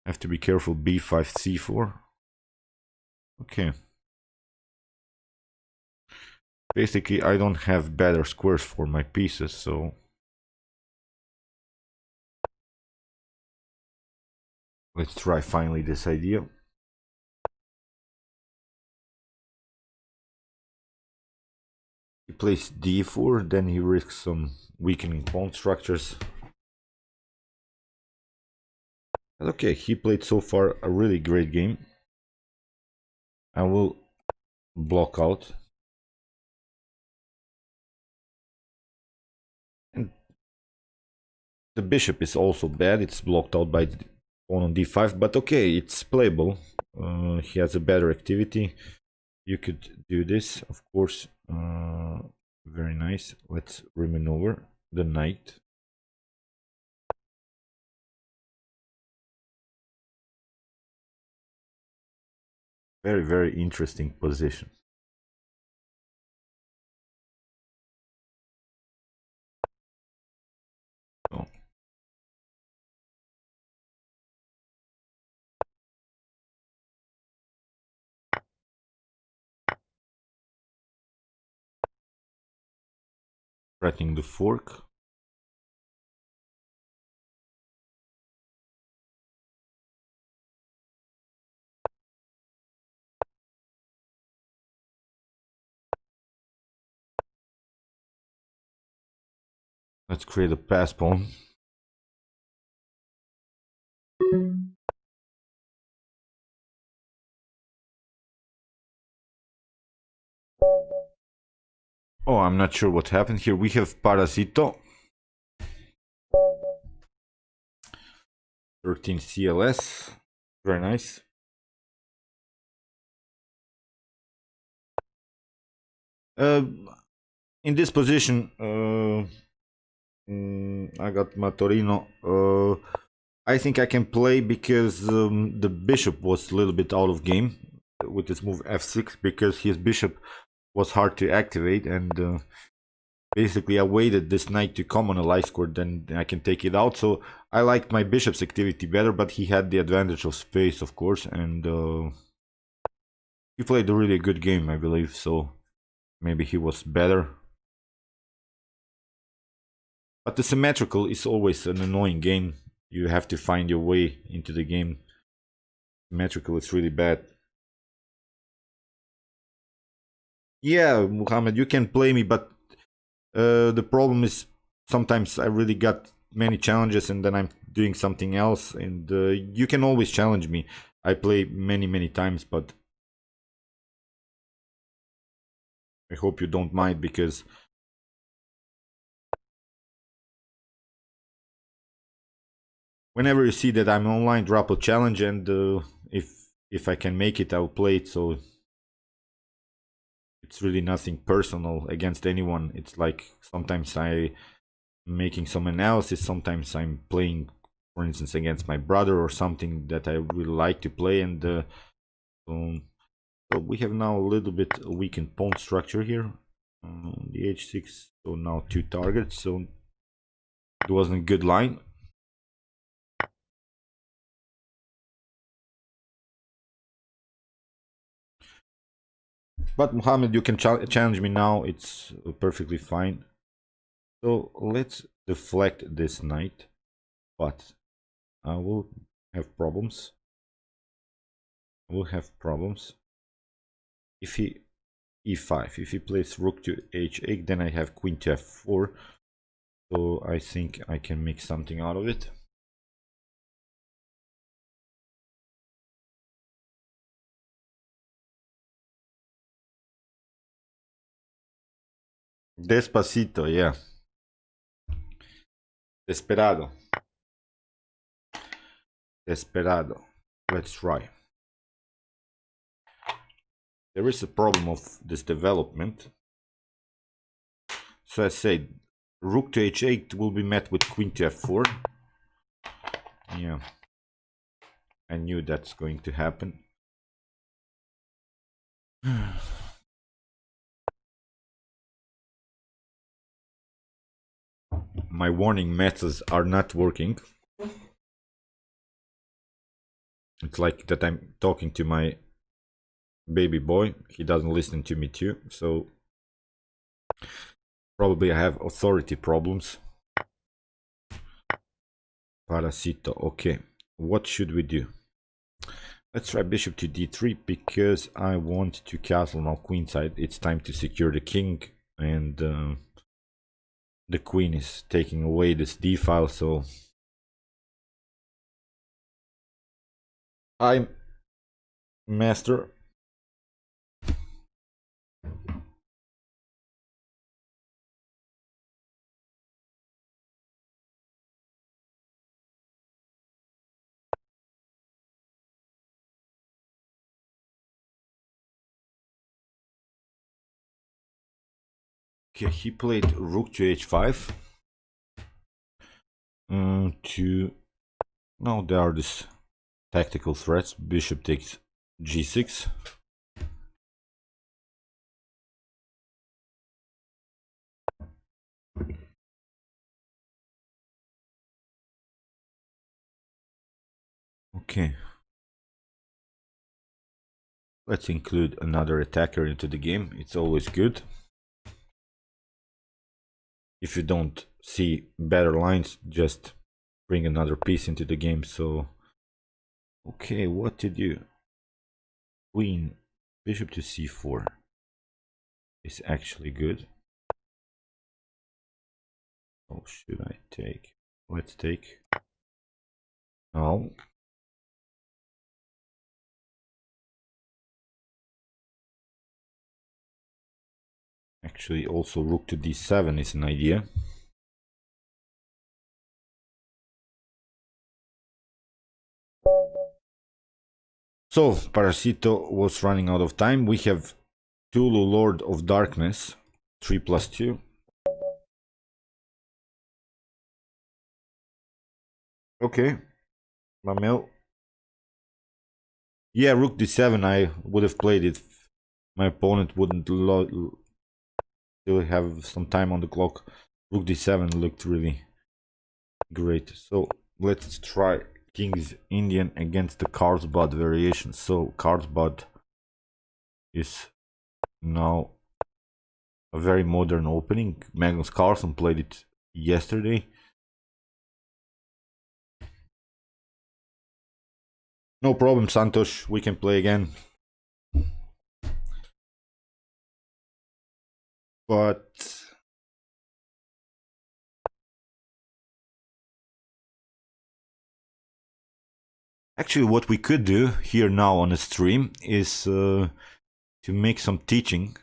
I have to be careful, b5, c4. Okay. Basically, I don't have better squares for my pieces, so let's try finally this idea. He plays d4, then he risks some weakening pawn structures. But okay, he played so far a really great game. I will block out. And the bishop is also bad, it's blocked out by the pawn on d5, but okay, it's playable. He has a better activity. You could do this, of course. Very nice. Let's remaneuver the knight. Very, very interesting position. So, threatening the fork. Let's create a pass pawn. Oh, I'm not sure what happened here. We have Parasito. 13 CLS. Very nice. In this position, I got Matorino. I think I can play because the bishop was a little bit out of game with this move f6 because his bishop was hard to activate, and basically I waited this knight to come on a light score, then I can take it out. So I liked my bishop's activity better, but he had the advantage of space, of course, and he played a really good game, I believe. So maybe he was better. But the symmetrical is always an annoying game. You have to find your way into the game. Symmetrical is really bad. Yeah, Muhammad, you can play me, but the problem is sometimes I really got many challenges and then I'm doing something else, and you can always challenge me. I play many times, but I hope you don't mind, because whenever you see that I'm online, drop a challenge, and if I can make it, I'll play it. So it's really nothing personal against anyone. It's like sometimes I'm making some analysis, sometimes I'm playing, for instance, against my brother or something that I really like to play, and so we have now a little bit weakened pawn structure here. The h6, so now 2 targets, so it wasn't a good line. But Mohammed, you can challenge me now, it's perfectly fine. So let's deflect this knight, but I will have problems. If he e5, if he plays rook to h8, then I have queen to f4. So I think I can make something out of it. Despacito, yeah. Desperado. Let's try. There is a problem of this development. So I said, rook to h8 will be met with queen to f4. Yeah, I knew that's going to happen. My warning methods are not working. It's like that I'm talking to my baby boy. He doesn't listen to me too. So probably I have authority problems. Parasito. Okay. What should we do? Let's try bishop to d3 because I want to castle now queenside. It's time to secure the king, and the queen is taking away this d file, so I'm master. Okay, he played rook to h5. Now there are these tactical threats. Bishop takes g6. Okay. Let's include another attacker into the game. It's always good. If you don't see better lines, just bring another piece into the game. So, okay, what to do? Queen, bishop to c4 is actually good. Oh, should I take? Let's take. No. Actually, also rook to d7 is an idea. So, Parasito was running out of time. We have Tulu, Lord of Darkness, 3+2. Okay, Mamel. Yeah, rook d7, I would have played it. My opponent wouldn't Still have some time on the clock. Rook d7 looked really great. So let's try King's Indian against the Carlsbad variation. So Carlsbad is now a very modern opening. Magnus Carlsen played it yesterday. No problem, Santosh. We can play again. But actually, what we could do here now on the stream is to make some teaching.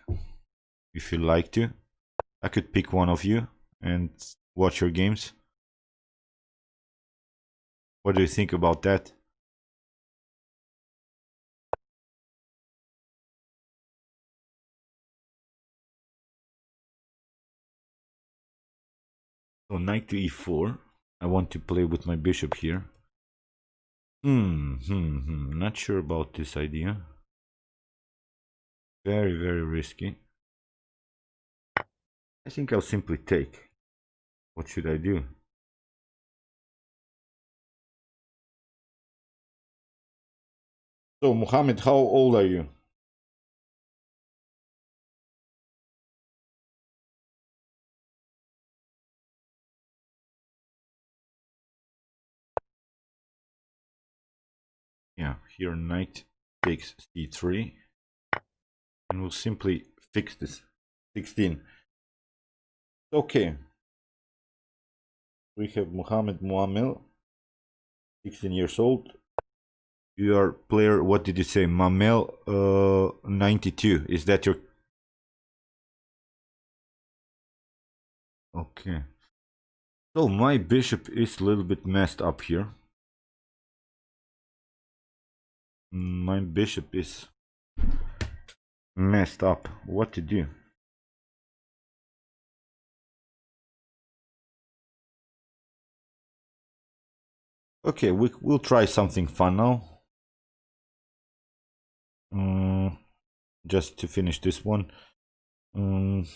If you like to, I could pick one of you and watch your games. What do you think about that? So knight to e4. I want to play with my bishop here. Not sure about this idea. Very, very risky. I think I'll simply take. What should I do? So, Mohammed, how old are you? Yeah, here knight takes c3. And we'll simply fix this. 16. Okay. We have Mohammed Muamel, 16 years old. You are player, what did you say? Mamel 92. Is that your... Okay. So my bishop is a little bit messed up here. My bishop is messed up. What to do? Okay, we'll try something fun now. Just to finish this one. Okay,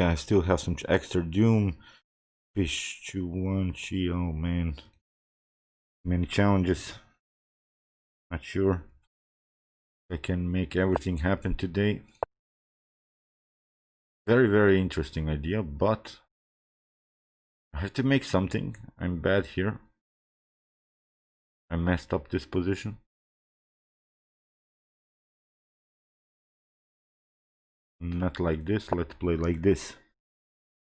I still have some extra doom. Fish to 1, chi, oh man. Many challenges. Not sure I can make everything happen today. Very, very interesting idea, but I have to make something. I'm bad here. I messed up this position. Not like this. Let's play like this.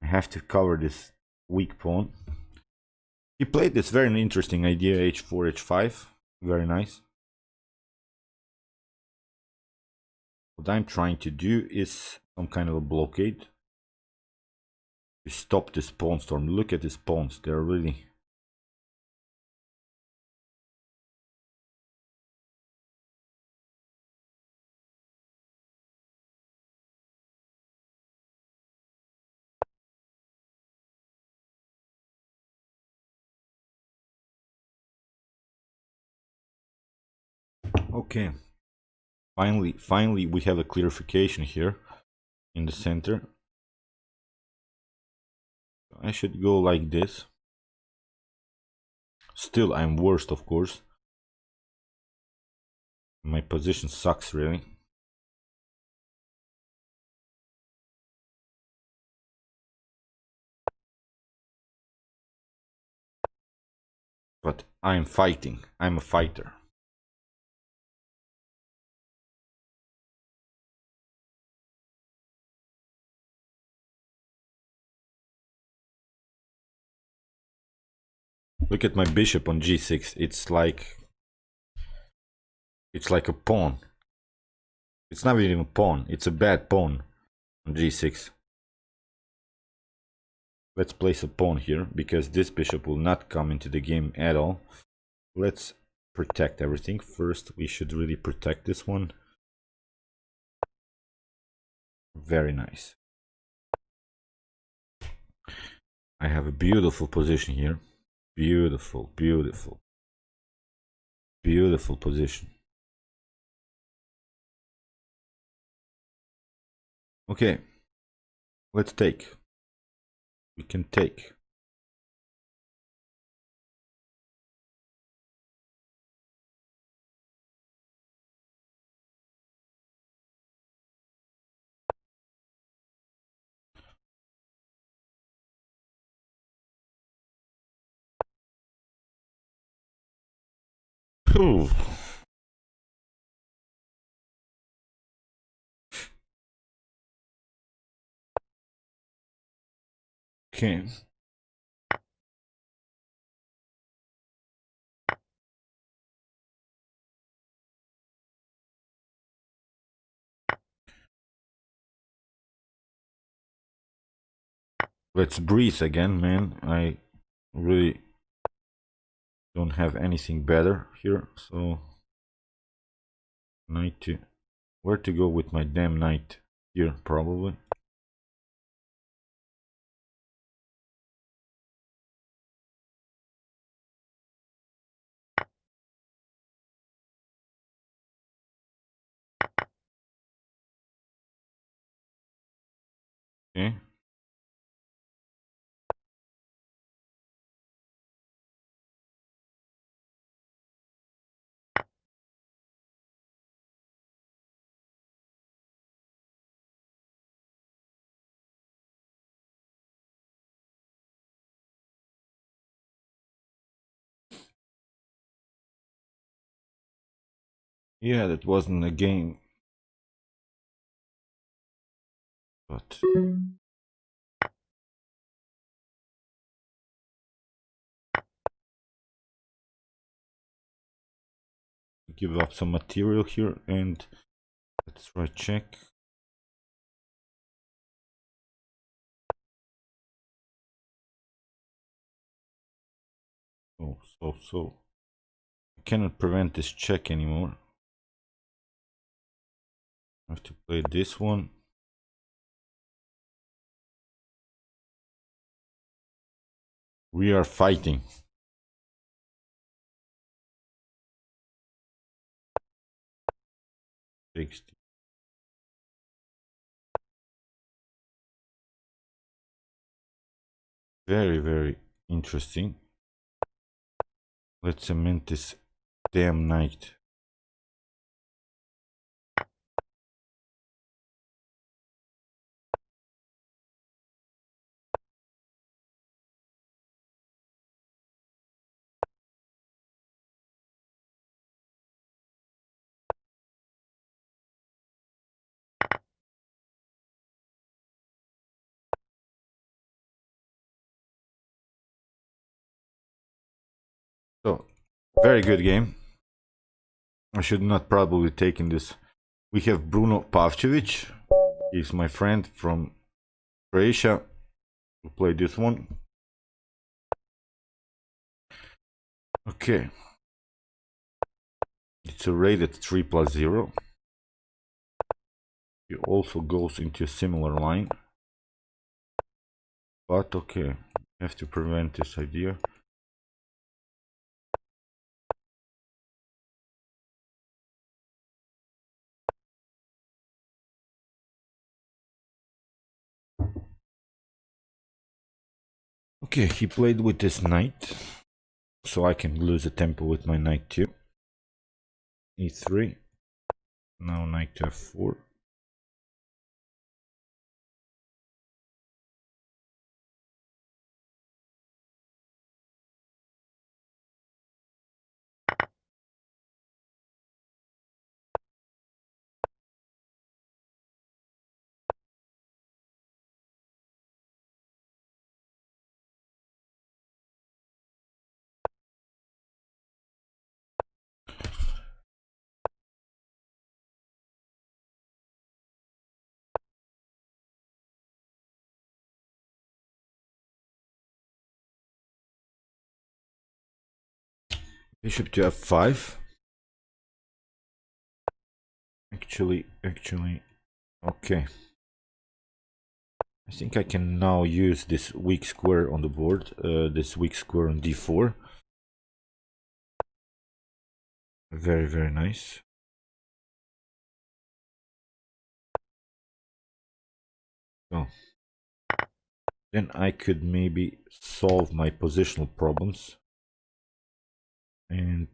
I have to cover this weak pawn. He played this very interesting idea, h4, h5. Very nice. What I'm trying to do is some kind of a blockade. To stop this pawn storm. Look at these pawns. They're really... Okay. Finally, we have a clarification here in the center. I should go like this. Still, I'm worst, of course. My position sucks, really. But I'm fighting. I'm a fighter. Look at my bishop on g6. It's like a pawn. It's not even a pawn. It's a bad pawn on g6. Let's place a pawn here because this bishop will not come into the game at all. Let's protect everything. First, we should really protect this one. Very nice. I have a beautiful position here. Beautiful, beautiful. Beautiful position. Okay, let's take. We can take. Ooh. Okay. Let's breathe again, man. I really don't have anything better here, so knight to where to go with my damn knight here, probably. Okay. Yeah, that wasn't a game, but give up some material here, and let's try check. Oh, so I cannot prevent this check anymore. I have to play this one. We are fighting. 60. Very, very interesting. Let's cement this damn knight. So, very good game. I should not probably taken this. We have Bruno Pavcevic. He's my friend from Croatia. We play this one. Okay. It's a rated 3+0. He also goes into a similar line. But okay, have to prevent this idea. Okay, he played with this knight, so I can lose a tempo with my knight too. E3. Now knight to f4. Bishop to f5. Actually, okay. I think I can now use this weak square on the board, this weak square on d4. Very, very nice. So then I could maybe solve my positional problems and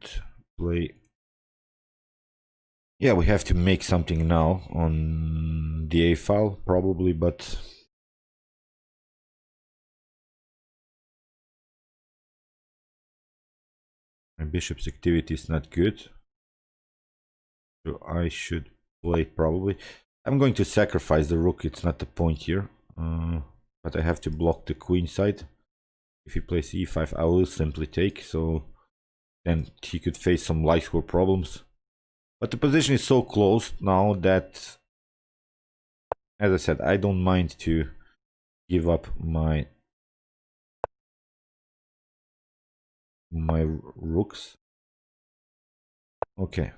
play. Yeah, we have to make something now on the A file probably, but my bishop's activity is not good. So I should play probably. I'm going to sacrifice the rook, it's not the point here. But I have to block the queen side. If he plays e5, I will simply take, so then he could face some light score problems. But the position is so close now that, as I said, I don't mind to give up my rooks. Okay.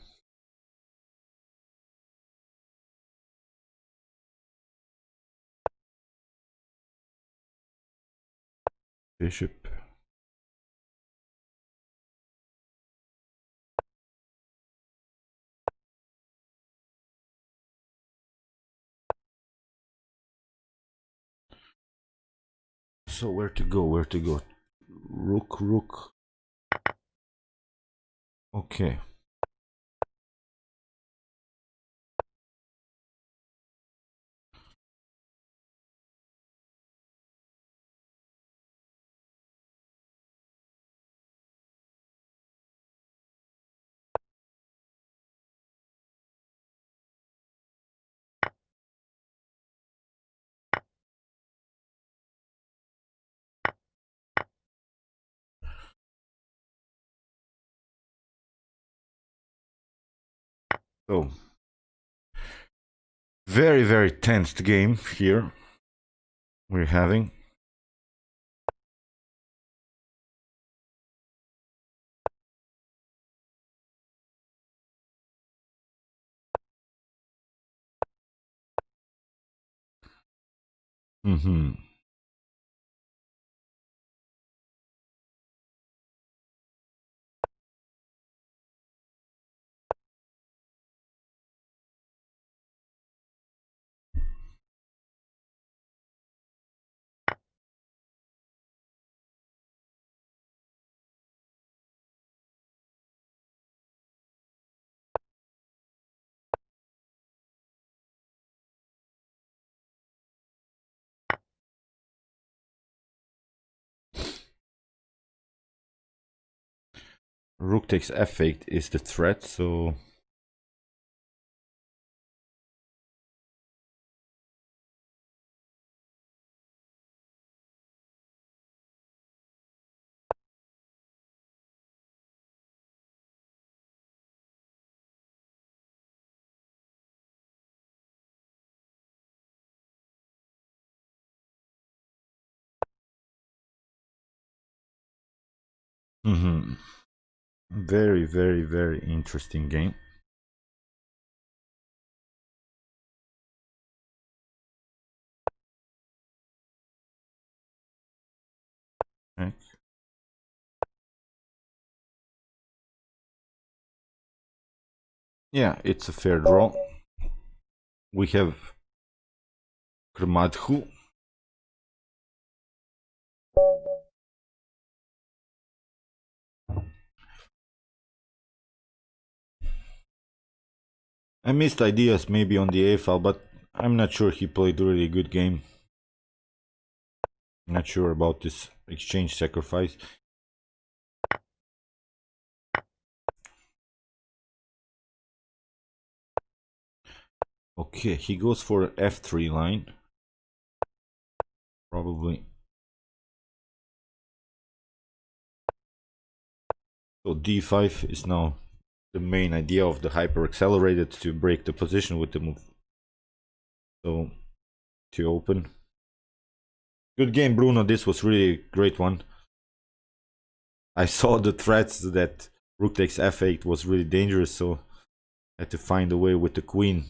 Bishop. So where to go? Where to go? Rook, rook. Okay. So very, very tensed game here we're having. Mm-hmm. Rook takes f8 is the threat, so mm-hmm. Very, very, very interesting game. Okay. Yeah, it's a fair draw. We have Krmadhu. I missed ideas maybe on the A file, but I'm not sure he played a really good game. Not sure about this exchange sacrifice. Okay, he goes for f3 line. Probably. So d5 is now the main idea of the hyper accelerated to break the position with the move. So to open. Good game, Bruno. This was really a great one. I saw the threats that rook takes f8 was really dangerous, so I had to find a way with the queen.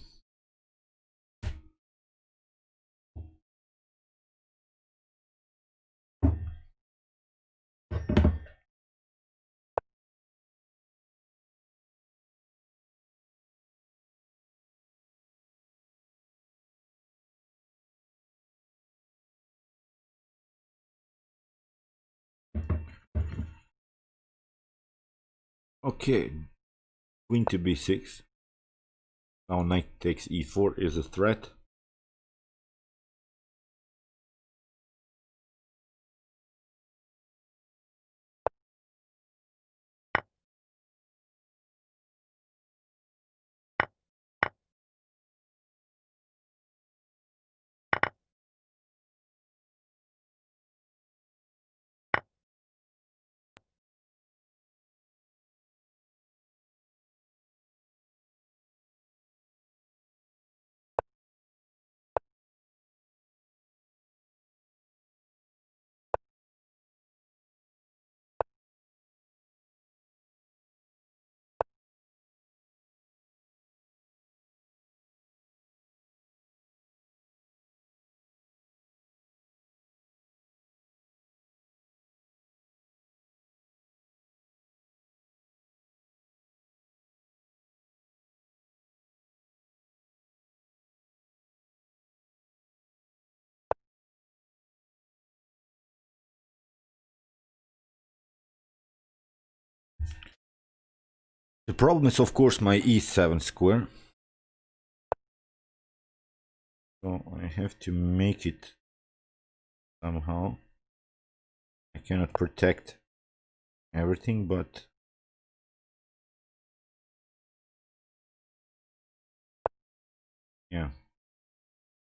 Okay, queen to b6. Now knight takes e4 is a threat. The problem is of course my e7 square. So I have to make it somehow. I cannot protect everything, but yeah.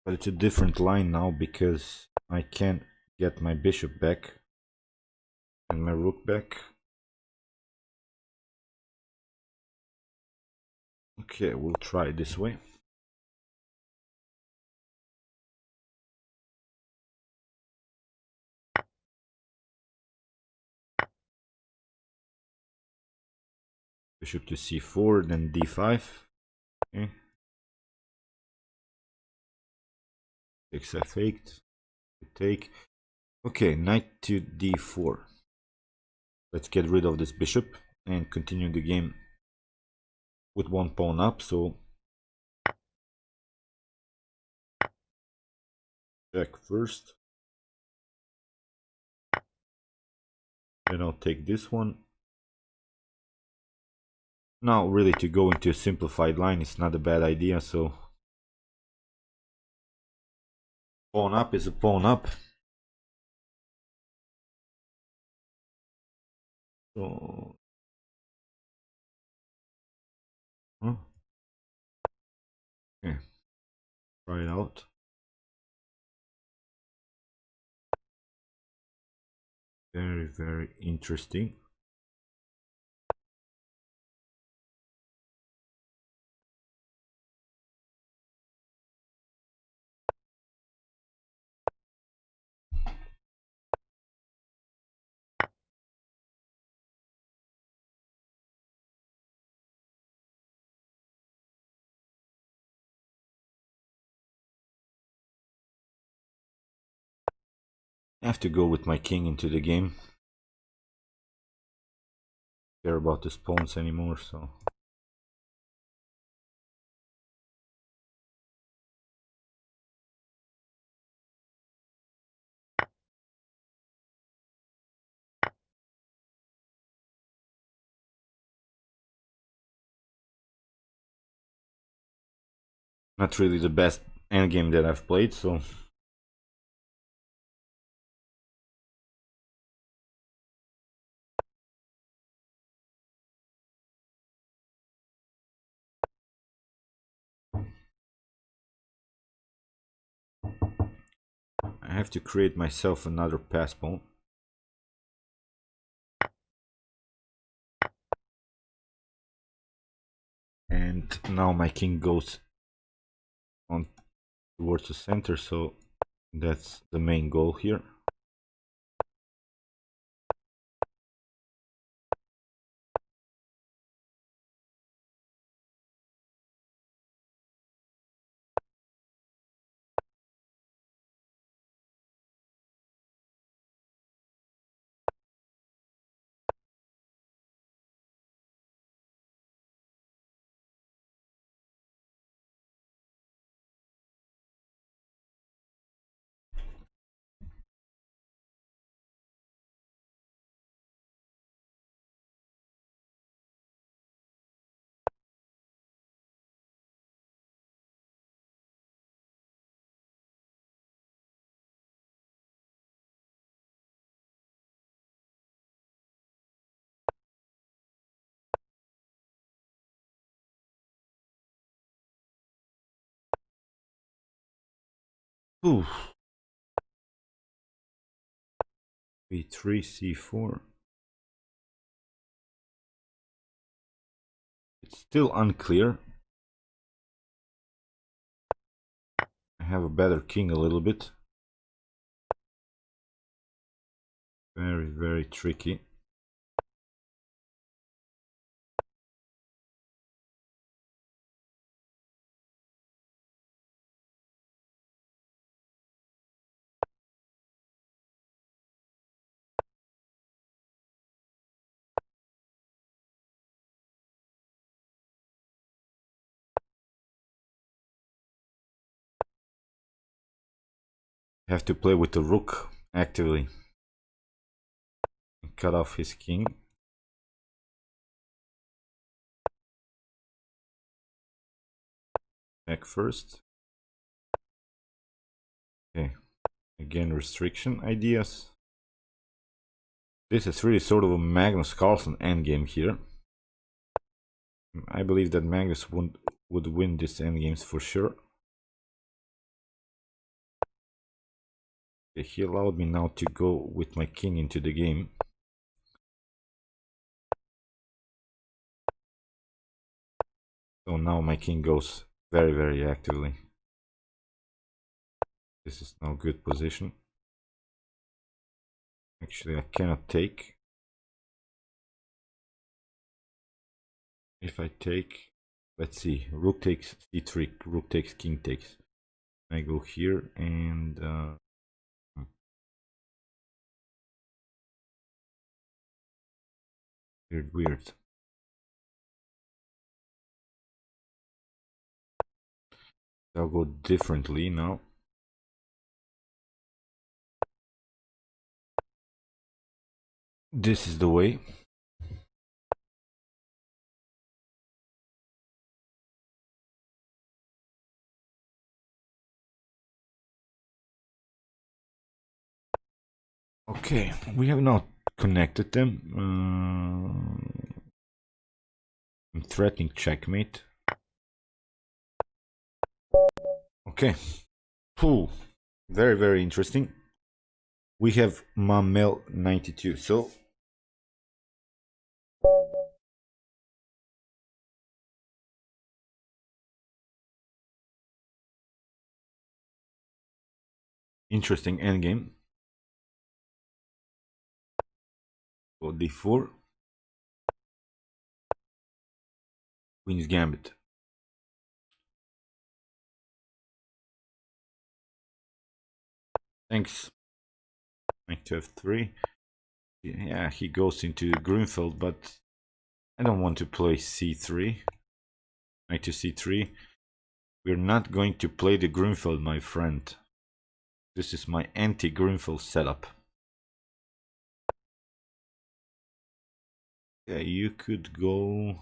But it's a different line now because I can't get my bishop back and my rook back. Okay, we'll try this way. Bishop to c4, then d5. Okay. Takes f8. Take. Okay, knight to d4. Let's get rid of this bishop and continue the game with one pawn up. So check first. Then I'll take this one. Now really to go into a simplified line is not a bad idea, so pawn up is a pawn up. So huh? Okay, try it out. Very, very interesting. I have to go with my king into the game. Care about the pawns anymore, so not really the best endgame that I've played, so I have to create myself another pass pawn. And now my king goes on towards the center, so that's the main goal here. Ooh. b3, c4. It's still unclear. I have a better king a little bit. Very, very tricky. I have to play with the rook actively. Cut off his king. Back first. Okay. Again, restriction ideas. This is really sort of a Magnus Carlsen endgame here. I believe that Magnus would win this endgames for sure. Okay, he allowed me now to go with my king into the game. So now my king goes very, very actively. This is now good position. Actually, I cannot take. If I take, let's see, rook takes c3, rook takes, king takes. I go here and weird. I'll go differently now. This is the way. Okay, we have not connected them. I'm threatening checkmate. Okay. Ooh, very, very interesting. We have Mamel 92. So interesting endgame. So d4. Queen's Gambit. Thanks. Knight to f3. Yeah, he goes into Gruenfeld, but I don't want to play c3. Knight to c3. We're not going to play the Gruenfeld, my friend. This is my anti-Gruenfeld setup. Yeah, you could go...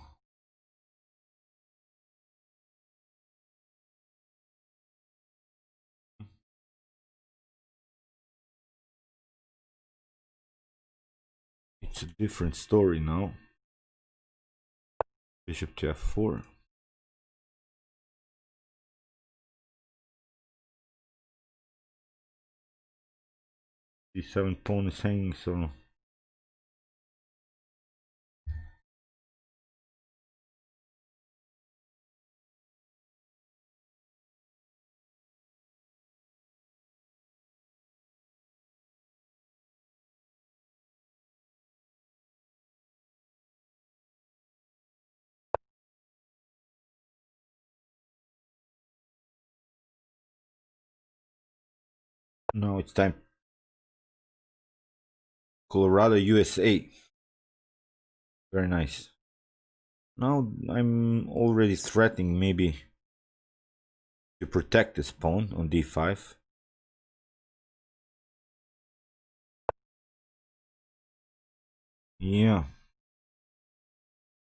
It's a different story now. Bishop to f4. d7 pawn is hanging, so... Now it's time. Colorado, USA. Very nice. Now I'm already threatening maybe to protect this pawn on d5. Yeah.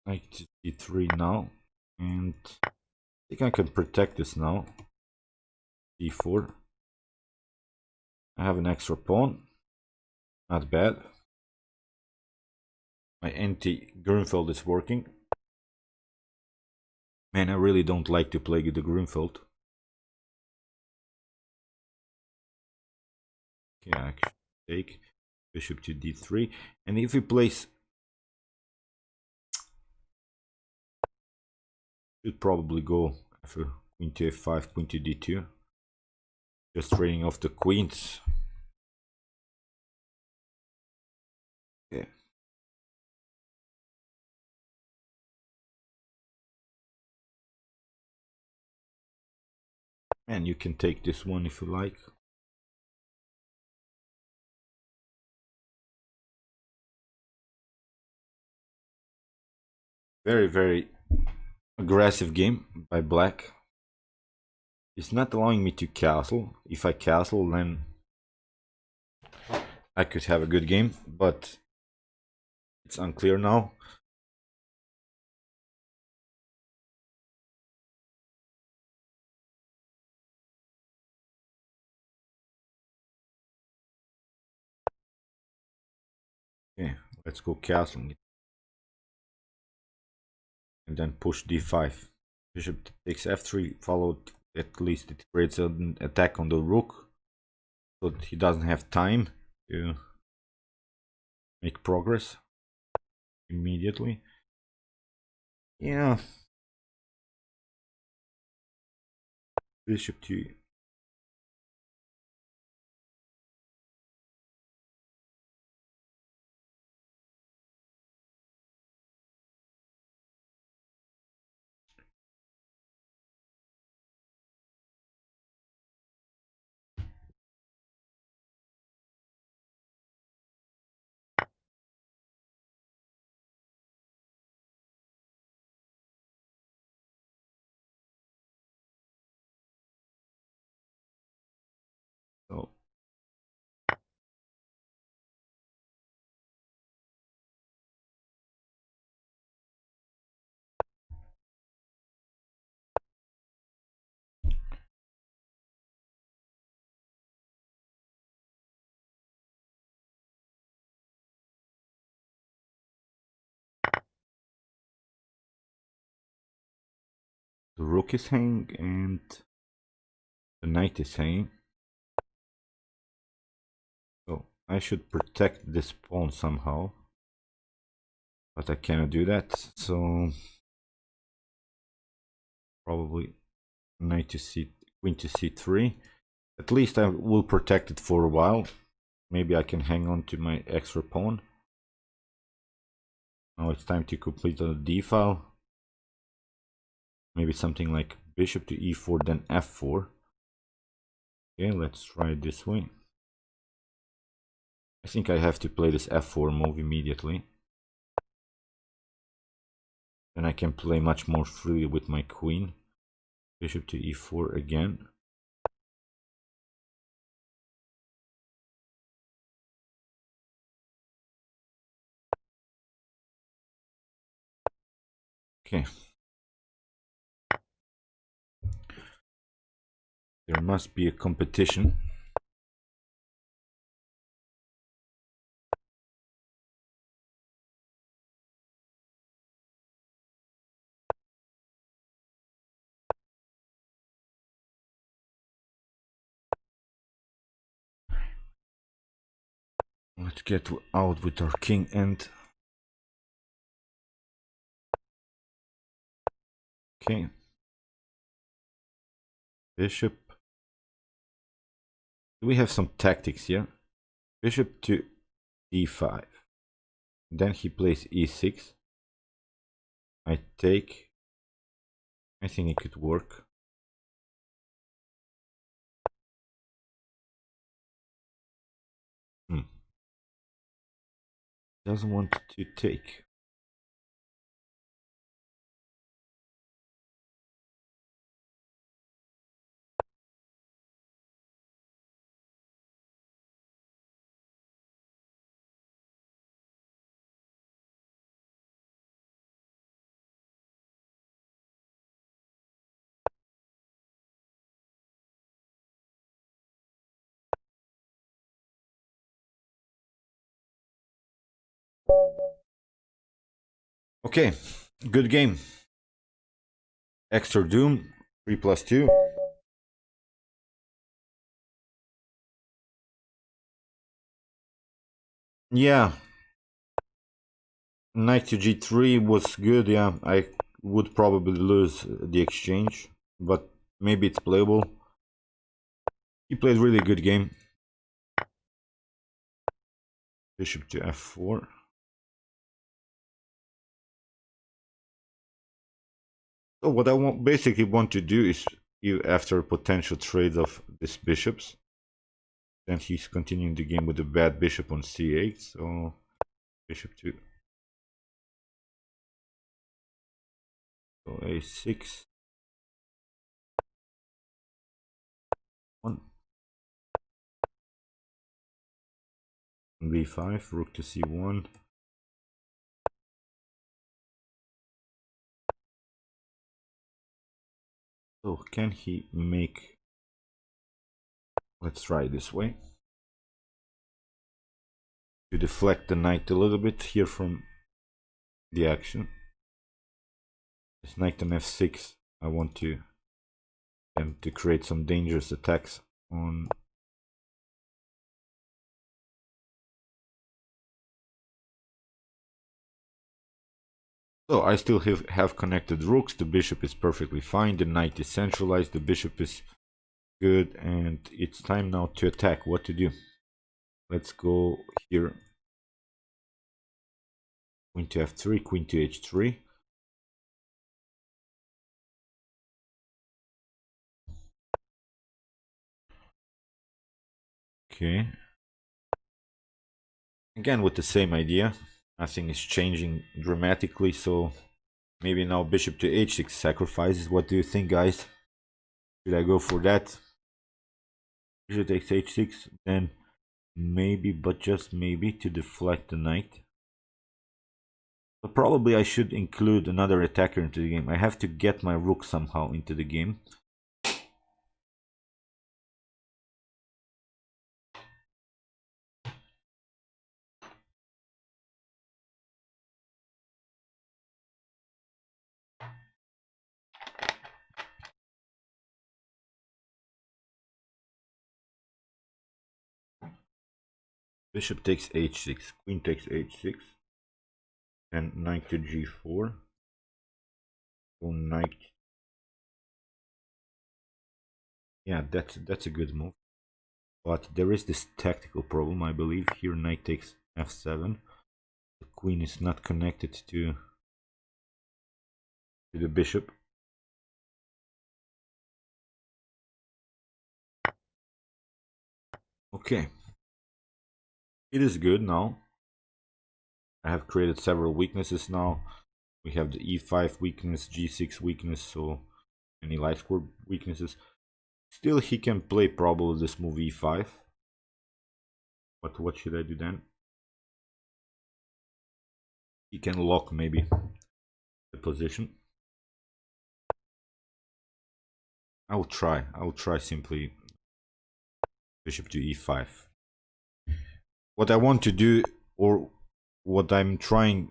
Knight to d3 now. And I think I can protect this now. d4. I have an extra pawn. Not bad. My anti-Gruenfeld is working. Man, I really don't like to play the Gruenfeld. Yeah, I should take bishop to d3, and if we place, should probably go after queen to f5, queen to d2, just trading off the queens. Okay. And you can take this one if you like. Very, very aggressive game by black. It's not allowing me to castle. If I castle, then I could have a good game, but it's unclear now. Okay, let's go castling it. And then push d5. Bishop takes f3, followed, at least it creates an attack on the rook, so that he doesn't have time to make progress immediately. Yeah. Bishop to so the rook is hanging and the knight is hanging. So I should protect this pawn somehow, but I cannot do that. So probably knight to c, queen to c3. At least I will protect it for a while. Maybe I can hang on to my extra pawn. Now it's time to complete the d file. Maybe something like bishop to e4, then f4. Okay, let's try it this way. I think I have to play this f4 move immediately. Then I can play much more freely with my queen. Bishop to e4 again. Okay. There must be a competition. Let's get out with our king and... Okay. Bishop. We have some tactics here. Bishop to d5. Then he plays e6. I take. I think it could work. Doesn't want to take. Okay, good game. Extra Doom, 3+2. Yeah, knight to g3 was good. Yeah, I would probably lose the exchange, but maybe it's playable. He played really good game. Bishop to f4. So what I basically want to do is, after potential trades of these bishops, then he's continuing the game with a bad bishop on c8. So bishop to a6. One b5, rook to c1. So can he make? Let's try this way to deflect the knight a little bit here from the action. This knight on f6. I want to create some dangerous attacks on. So I still have connected rooks. The bishop is perfectly fine. The knight is centralized. The bishop is good, and it's time now to attack. What to do? Let's go here. Queen to f3, queen to h3. Okay. Again with the same idea. Nothing is changing dramatically, so maybe now bishop to h6 sacrifices. What do you think, guys? Should I go for that? Bishop takes h6, then maybe, but just maybe, to deflect the knight. But probably I should include another attacker into the game. I have to get my rook somehow into the game. Bishop takes h6, queen takes h6, and knight to g4. So knight. Yeah, that's a good move. But there is this tactical problem, I believe. Here knight takes f7. The queen is not connected to the bishop. Okay. It is good now. I have created several weaknesses now. We have the e5 weakness, g6 weakness, so any light score weaknesses. Still, he can play probably this move e5. But what should I do then? He can lock maybe the position. I'll try simply bishop to e5. What I want to do, or what I'm trying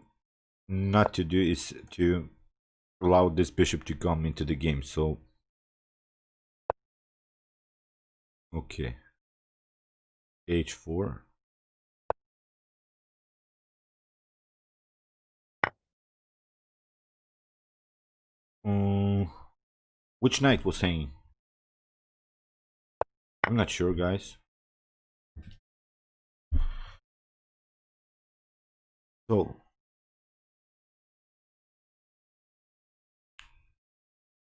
not to do, is to allow this bishop to come into the game. So okay, h4. Which knight was hanging? I'm not sure, guys. So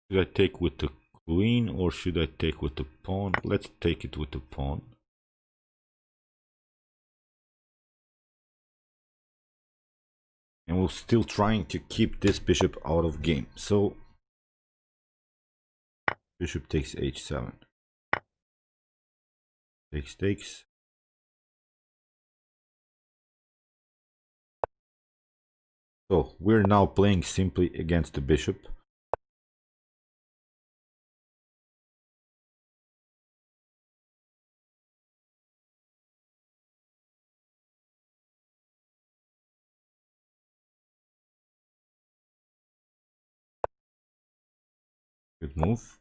should I take with the queen or should I take with the pawn? Let's take it with the pawn. And we're still trying to keep this bishop out of game. So bishop takes h7. Takes. So we're now playing simply against the bishop. Good move.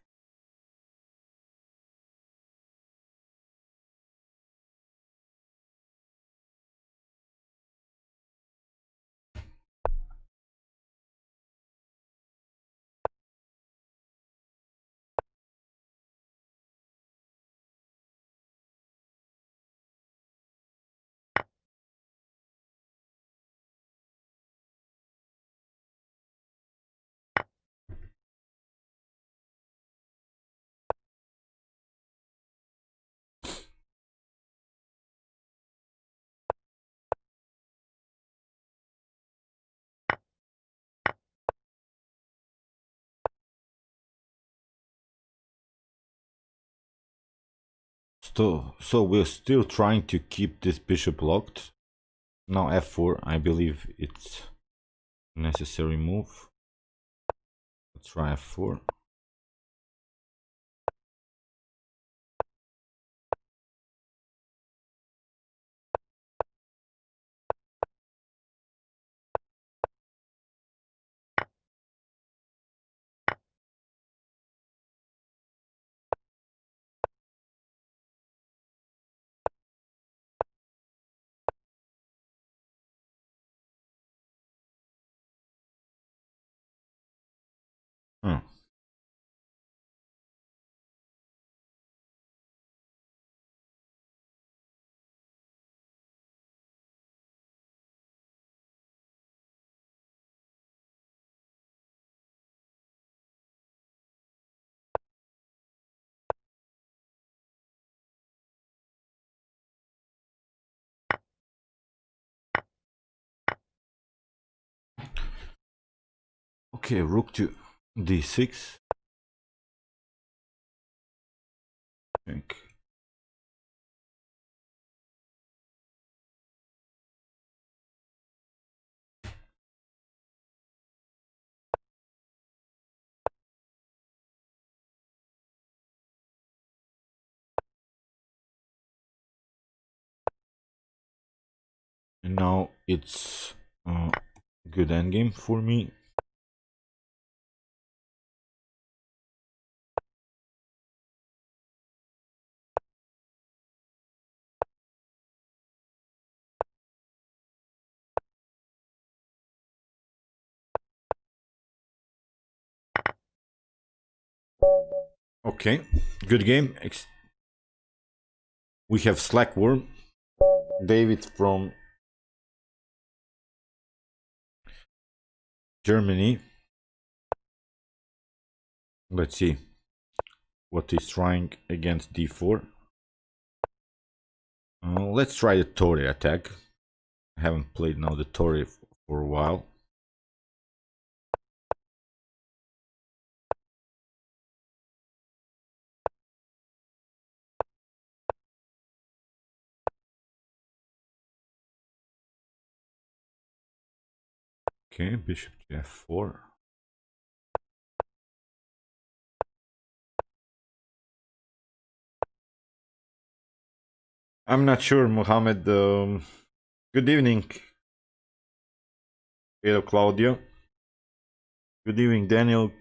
So we're still trying to keep this bishop locked. Now f4, I believe it's necessary move. Let's try f4. Huh. Okay, rook to d6. Check. And now it's good endgame for me. Okay, good game. We have Slackworm, David from Germany. Let's see what he's trying against d4. Let's try the Torre attack. I haven't played now the Torre for a while. Okay, bishop to f4. I'm not sure, Mohammed. Good evening, Pedro Claudio. Good evening, Daniel.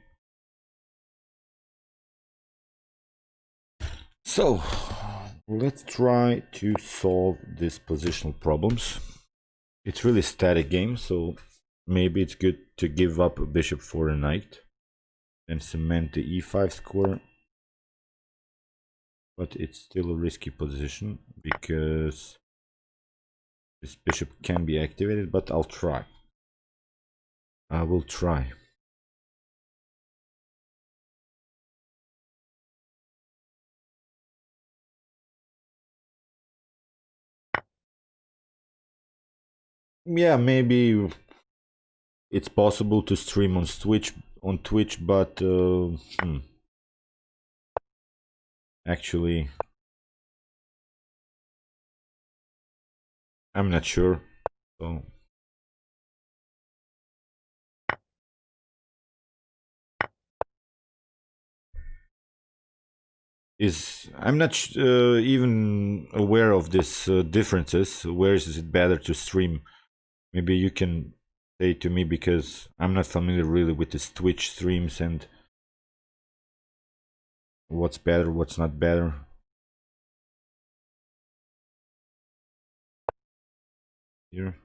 So, let's try to solve these positional problems. It's really static game, so maybe it's good to give up a bishop for a knight and cement the e5 square. But it's still a risky position because this bishop can be activated, but I'll try. I will try. Yeah, maybe it's possible to stream on Twitch, but actually I'm not sure. So I'm not even aware of these differences. Where is it better to stream? Maybe you can say to me, because I'm not familiar really with this Twitch streams and what's better, what's not better. Here.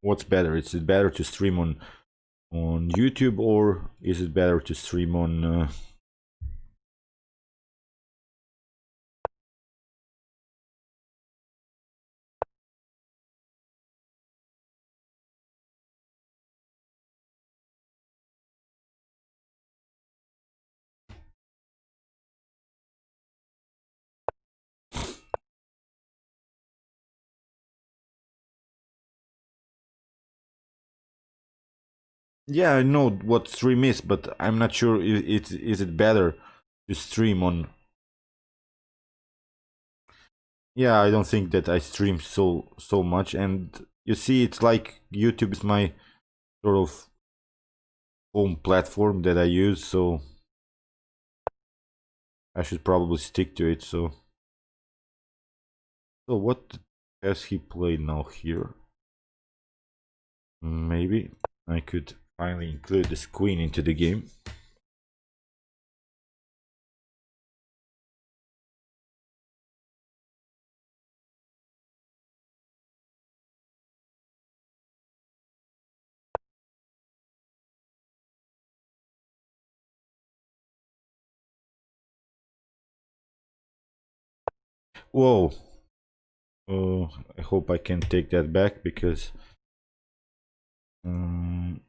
What's better? Is it better to stream on YouTube, or is it better to stream on Yeah, I know what stream is, but I'm not sure is it better to stream on. Yeah, I don't think that I stream so much, and you see, it's like YouTube is my sort of home platform that I use, so I should probably stick to it. So what has he played now here? Maybe I could finally include this queen into the game. Whoa. Oh, I hope I can take that back because um,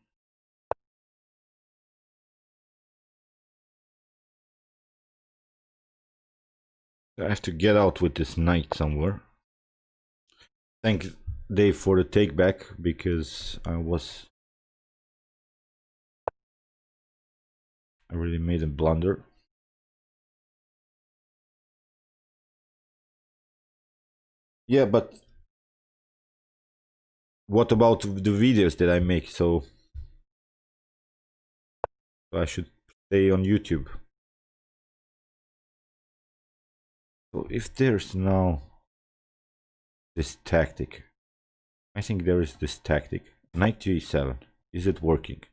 I have to get out with this knight somewhere. Thank Dave for the take back because I really made a blunder. Yeah, but what about the videos that I make? So I should stay on YouTube. So if there's now this tactic, I think there is this tactic. Knight to e7. Is it working?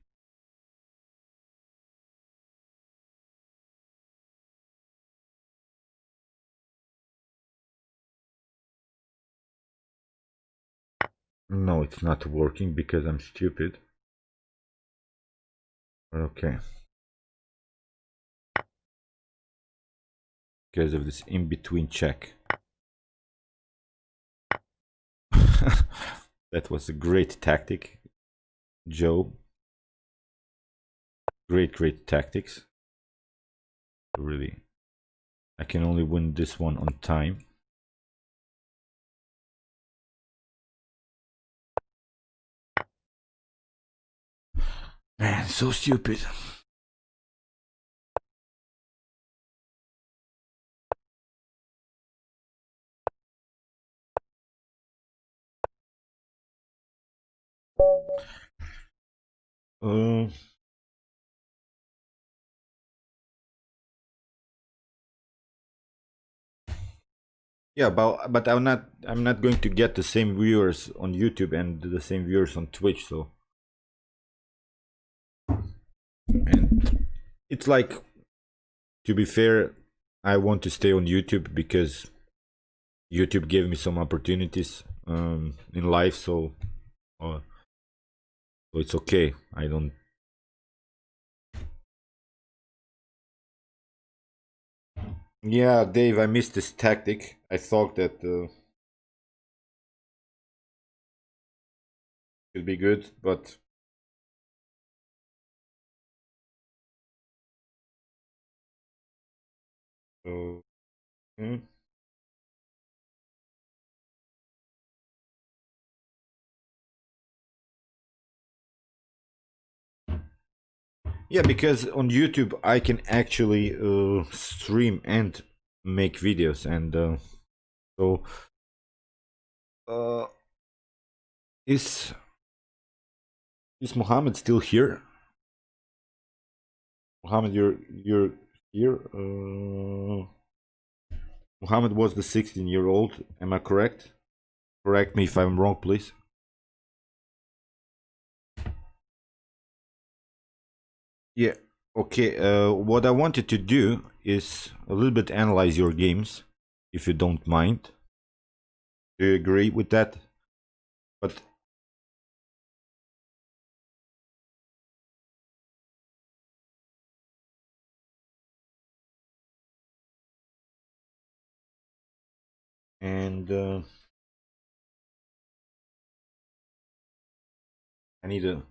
No, it's not working because I'm stupid. Okay. Because of this in-between check. That was a great tactic, Joe. Great tactics. Really. I can only win this one on time. Man, so stupid. Uh, yeah, but I'm not going to get the same viewers on YouTube and the same viewers on Twitch. So, and it's like, to be fair, I want to stay on YouTube because YouTube gave me some opportunities in life. So it's okay. I don't. Yeah, Dave, I missed this tactic. I thought that could be good, but uh, hmm. Yeah, because on YouTube I can actually stream and make videos, and so uh, is is Mohammed still here? Mohammed, you're here. Mohammed was the 16-year-old. Am I correct? Correct me if I'm wrong, please. Yeah. Okay. What I wanted to do is a little bit analyze your games, if you don't mind. Do you agree with that? But and I need a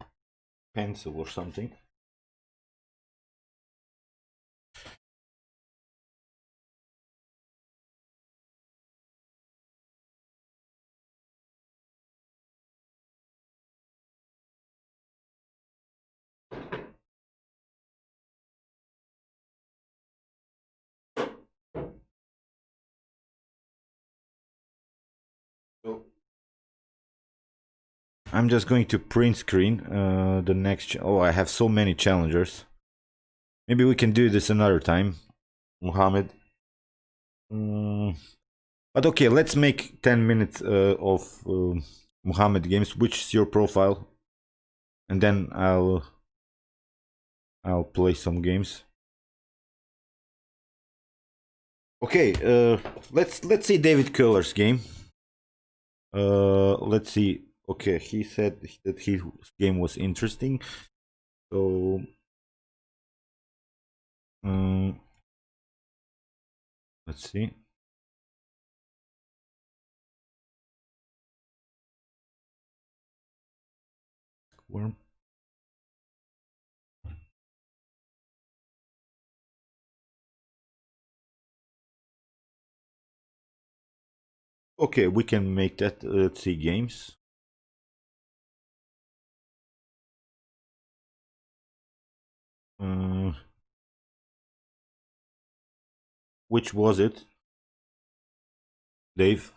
pencil or something. I'm just going to print screen the next. Oh, I have so many challengers. Maybe we can do this another time, Muhammad. But okay, let's make 10 minutes of Muhammad games. Which is your profile? And then I'll play some games. Okay, let's see David Keller's game. Let's see. Okay, he said that his game was interesting. So let's see. Worm. Okay, we can make that. Let's see games. Which was it, Dave?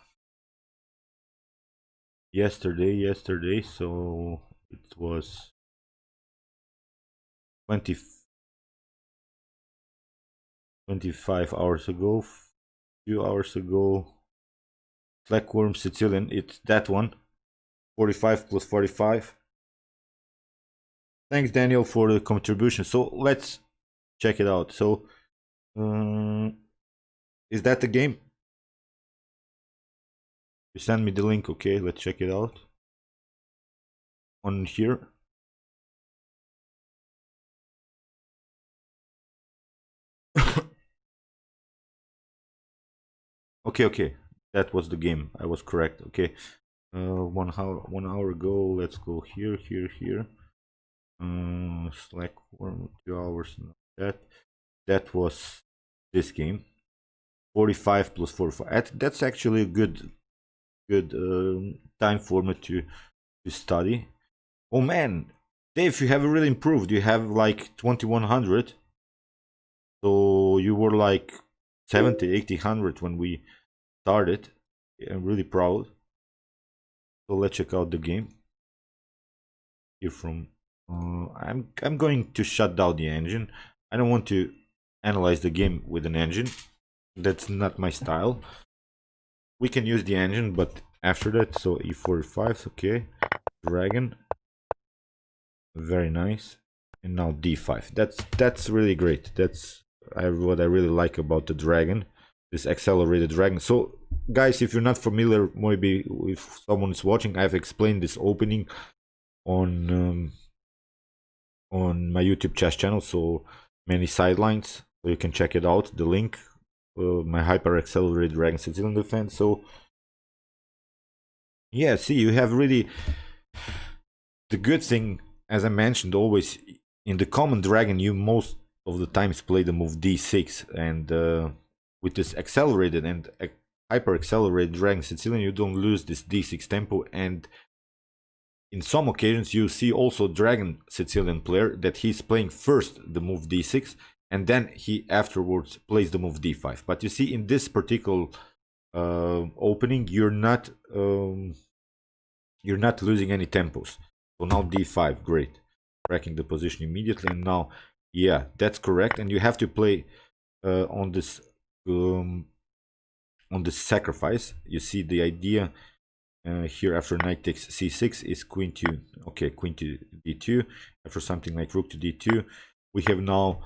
Yesterday. So it was 20, 25 hours ago. Few hours ago. Slackworm Sicilian. It's that one. 45 plus 45. Thanks, Daniel, for the contribution. So let's check it out. So, is that the game? You send me the link. Okay, let's check it out. On here. Okay. That was the game. I was correct. Okay. 1 hour ago. Let's go here. Slackworm 2 hours. That was this game. 45 plus 45. That's actually a good time format to study. Oh man, Dave, you have really improved. You have like 2100. So you were like 70, 80, 100 when we started. I'm really proud. So let's check out the game. Here from I'm going to shut down the engine. I don't want to analyze the game with an engine. That's not my style. We can use the engine, but after that, so e45, okay. Dragon. Very nice. And now d5. That's really great. That's what I really like about the dragon. This accelerated dragon. So guys, if you're not familiar, maybe if someone is watching, I've explained this opening on my YouTube chess channel. So many sidelines. So you can check it out. The link. My hyper accelerated dragon Sicilian defense. So yeah, see, you have really the good thing, as I mentioned, always in the common dragon, you most of the times play the move d6, and with this accelerated and hyper accelerated dragon Sicilian, you don't lose this d6 tempo. And in some occasions, you see also dragon Sicilian player that he's playing first the move d6, and then he afterwards plays the move d5. But you see, in this particular opening, you're not losing any tempos. So now d5, great, cracking the position immediately. And now, yeah, that's correct. And you have to play on this sacrifice. You see the idea here after knight takes c6 is queen to, okay, queen to d2. After something like rook to d2, we have now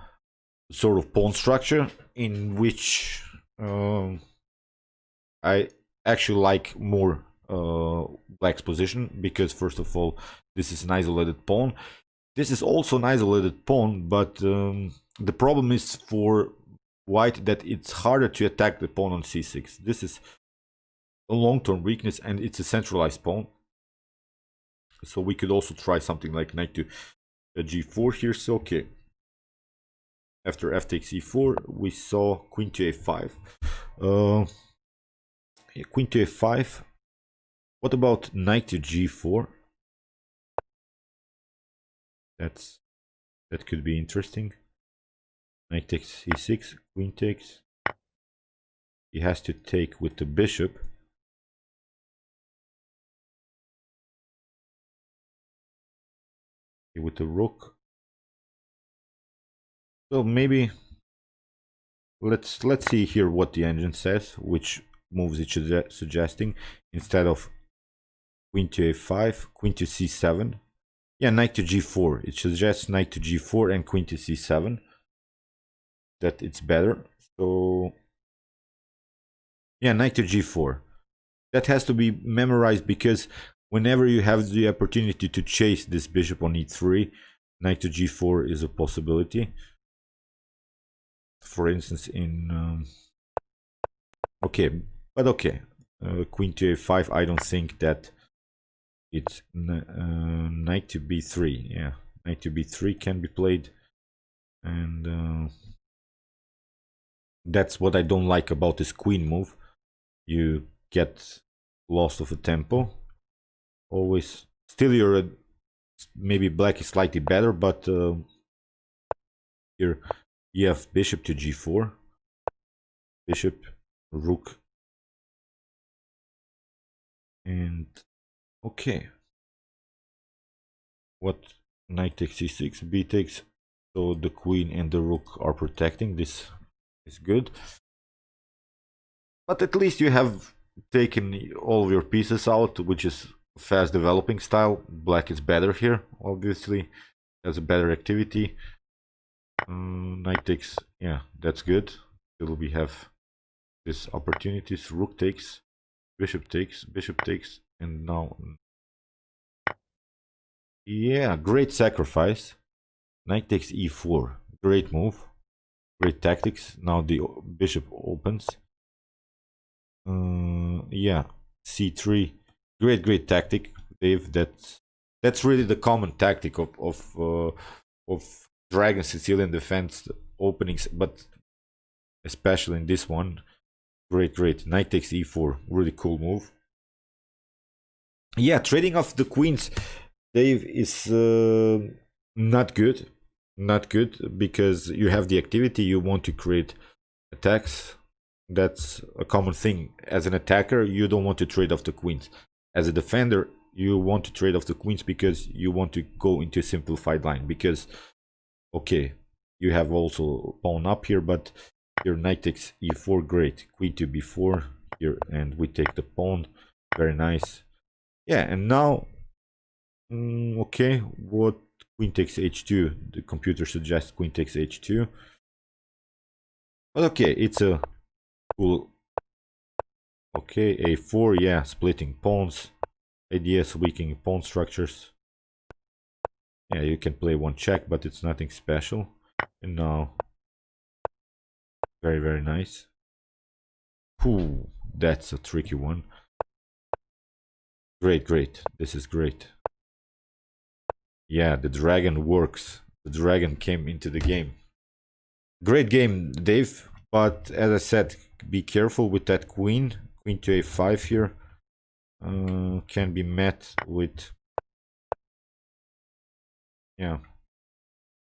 sort of pawn structure in which I actually like more black's position, because first of all, this is an isolated pawn. This is also an isolated pawn, but the problem is for white that it's harder to attack the pawn on c6. This is a long-term weakness, and it's a centralized pawn. So we could also try something like knight to g4 here. So okay, after f takes e4, we saw queen to a5. Queen to a5. What about knight to g4? That could be interesting. Knight takes c6, queen takes. He has to take with the bishop. with the rook. So maybe let's see here what the engine says, which moves it's suggesting. Instead of queen to a5, queen to c7. Yeah, knight to g4. It suggests knight to g4 and queen to c7. That it's better. So yeah, knight to g4. That has to be memorized because whenever you have the opportunity to chase this bishop on e3, knight to g4 is a possibility. For instance, in okay, but okay, queen to a5. I don't think that it's knight to b3. Yeah, knight to b3 can be played, and that's what I don't like about this queen move. You get lost of a tempo. Always, still you're maybe black is slightly better, but here you have bishop to g4, bishop, rook, and okay. What? Knight takes c6, b takes, so the queen and the rook are protecting. This is good, but at least you have taken all of your pieces out, which is fast developing style. Black is better here, obviously, has a better activity. Knight takes, yeah, that's good. Still we have these opportunities. Rook takes, bishop takes, and now, yeah, great sacrifice. Knight takes e4, great move, great tactics. Now the bishop opens. Yeah, c3, great tactic, Dave. That's really the common tactic of Dragon Sicilian defense openings, but especially in this one. Great. Knight takes e4. Really cool move. Yeah, trading off the queens, Dave, is not good. Not good because you have the activity. You want to create attacks. That's a common thing. As an attacker, you don't want to trade off the queens. As a defender, you want to trade off the queens because you want to go into a simplified line. Because, okay, you have also pawn up here, but your knight takes e4, great. Queen to b4 here, and we take the pawn. Very nice. Yeah, and now, okay, what? Queen takes h2. The computer suggests queen takes h2. But okay, it's a cool. Okay, a4, yeah, splitting pawns. Ideas, weakening pawn structures. Yeah, you can play one check, but it's nothing special. And now, very nice. Ooh, that's a tricky one. Great. This is great. Yeah, the dragon works. The dragon came into the game. Great game, Dave. But as I said, be careful with that queen. Queen to a5 here. Can be met with, yeah,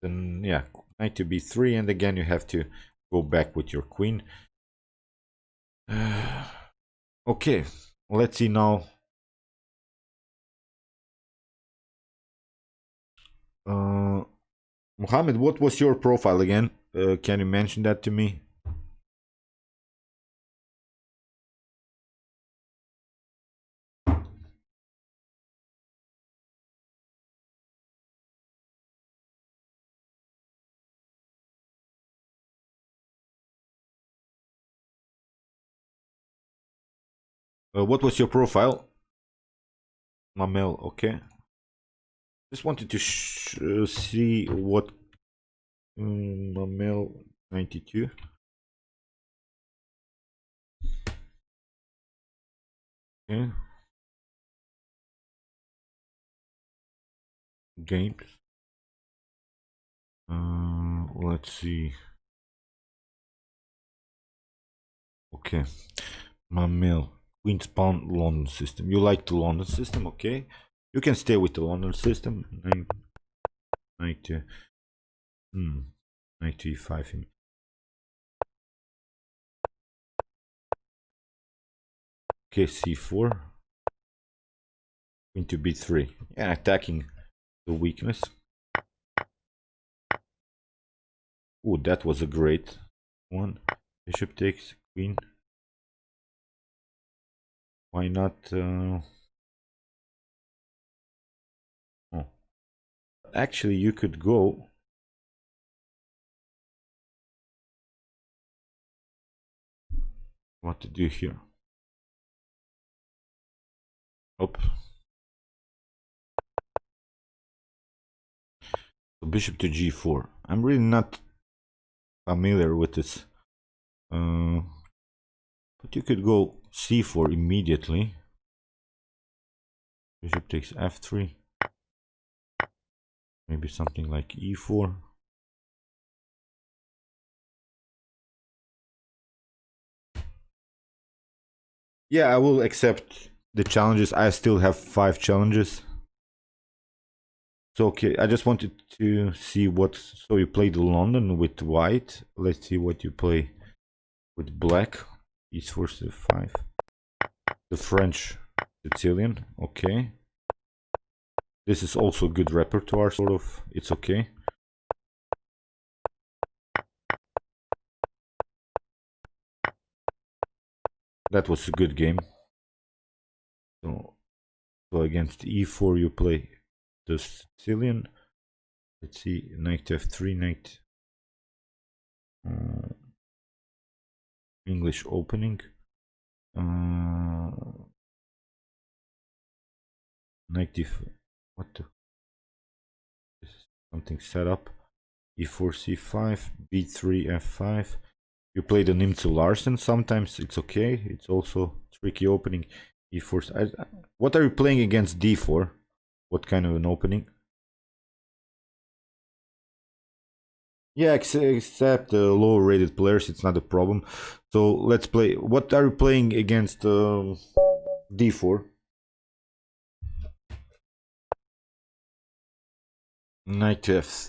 then yeah, knight to b3, and again you have to go back with your queen. Okay, let's see now. Mohammed, what was your profile again? Can you mention that to me? What was your profile? Mamel, okay. Just wanted to see what Mamel 92. Okay. Games. Let's see. Okay. Mamel. Queen's Pawn London system. You like the London system, okay? You can stay with the London system. Knight to knight to e5. Okay, c4. Queen to b3. Yeah, attacking the weakness. Oh, that was a great one. Bishop takes queen. Why not? Oh. Actually, you could go. What to do here? Up. So bishop to g4. I'm really not familiar with this. But you could go c4 immediately. Bishop takes f3. Maybe something like e4. Yeah, I will accept the challenges. I still have 5 challenges. So okay, I just wanted to see what. So you played London with white. Let's see what you play with black. E4 c5. The French Sicilian. Okay. This is also good repertoire, sort of. It's okay. That was a good game. So against e4 you play the Sicilian. Let's see, knight f3, knight English opening. Knight d4. What the? This is something set up. E4 c5, b3 f5. You play the Nimzo-Larsen. Sometimes it's okay. It's also tricky opening. E4. What are you playing against d4? What kind of an opening? Yeah, except lower rated players, it's not a problem. So let's play. What are you playing against d4? Knight f.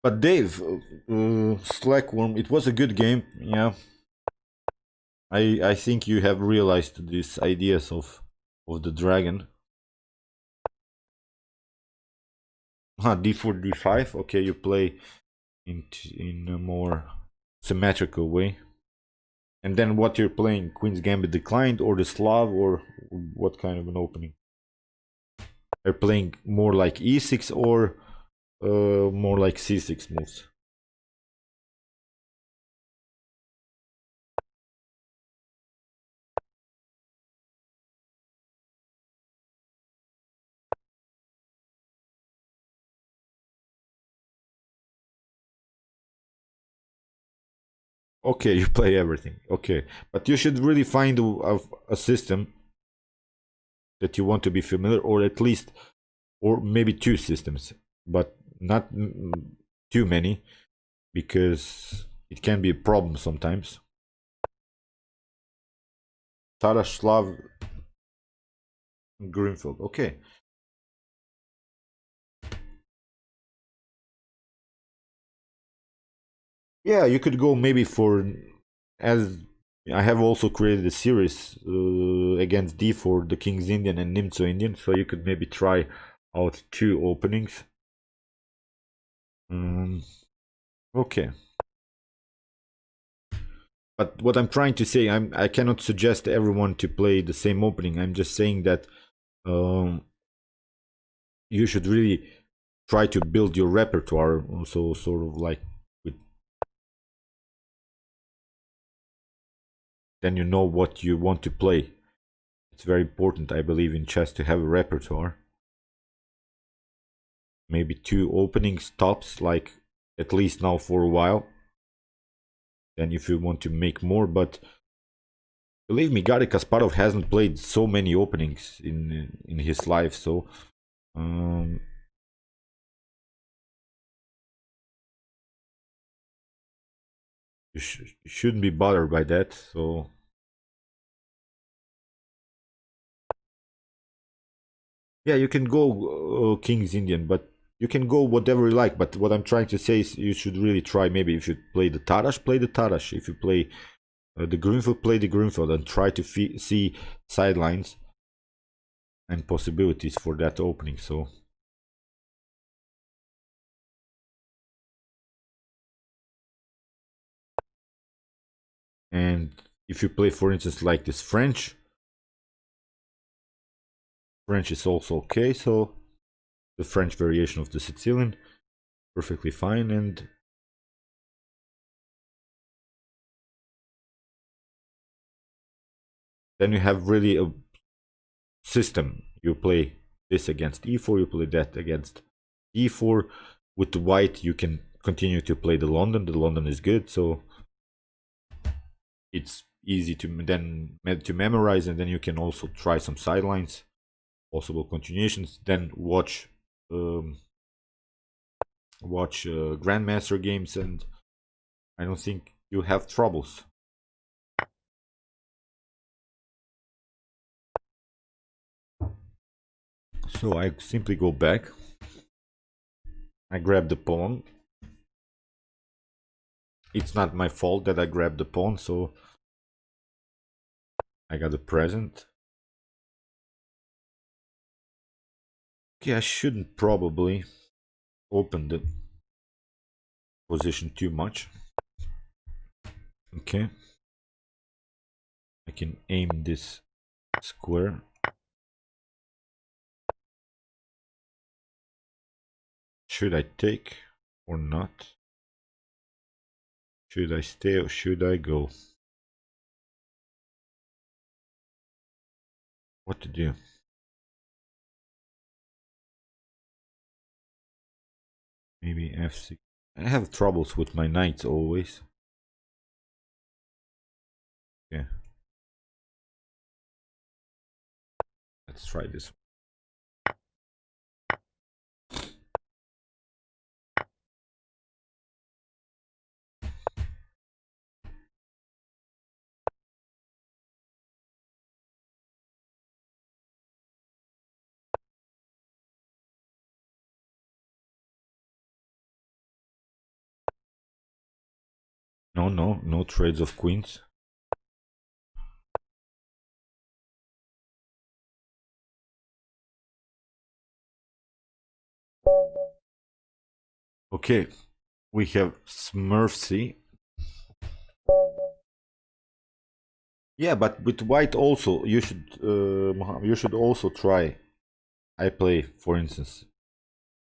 But Dave, Slackworm, it was a good game. Yeah, I think you have realized these ideas of the dragon. D4 d5. Okay, you play in a more symmetrical way. And then what you're playing, Queen's Gambit declined or the Slav, or what kind of an opening? Are you playing more like e6 or more like c6 moves? Okay, you play everything. Okay, but you should really find a system that you want to be familiar, or at least, or maybe 2 systems, but not too many, because it can be a problem sometimes. Taraslav Greenfield. Okay. Yeah, you could go maybe for, as I have also created a series against d4, the King's Indian and Nimzo-Indian, so you could maybe try out 2 openings. Okay. But what I'm trying to say, I cannot suggest everyone to play the same opening. I'm just saying that you should really try to build your repertoire, also sort of like with, then you know what you want to play. It's very important, I believe, in chess to have a repertoire. Maybe 2 opening stops, like at least now for a while. Then if you want to make more, but believe me, Garry Kasparov hasn't played so many openings in his life, so you shouldn't be bothered by that. So yeah, you can go King's Indian, but you can go whatever you like. But what I'm trying to say is you should really try. Maybe if you play the Tarash, play the Tarash. If you play the Gruenfeld, play the Gruenfeld, and try to see sidelines and possibilities for that opening. So And if you play, for instance, like this French is also okay. So the French variation of the Sicilian, perfectly fine. And then you have really a system. You play this against e4, you play that against e4. With the white, you can continue to play the London. The London is good, so it's easy to memorize, and then you can also try some sidelines, possible continuations. Then watch grandmaster games, and I don't think you have troubles. So I simply go back. I grab the pawn. It's not my fault that I grabbed the pawn, so I got a present. Okay, I shouldn't probably open the position too much. Okay. I can aim this square. Should I take or not? Should I stay or should I go? What to do? Maybe f6. I have troubles with my knights always. Okay. Let's try this. No trades of queens. Okay, we have Smurfsy. Yeah, but with white also, you should also try. I play, for instance,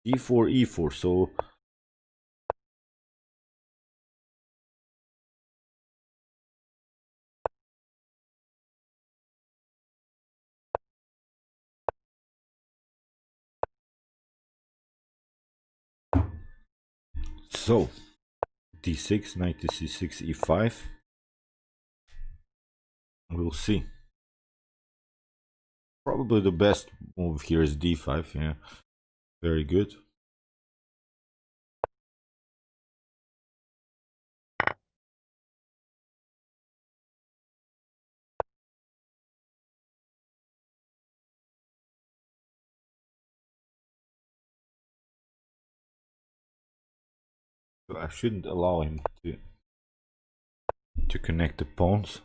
e4, e4. So d6, knight to c6, e5. We'll see. Probably the best move here is d5. Yeah, very good. So I shouldn't allow him to connect the pawns.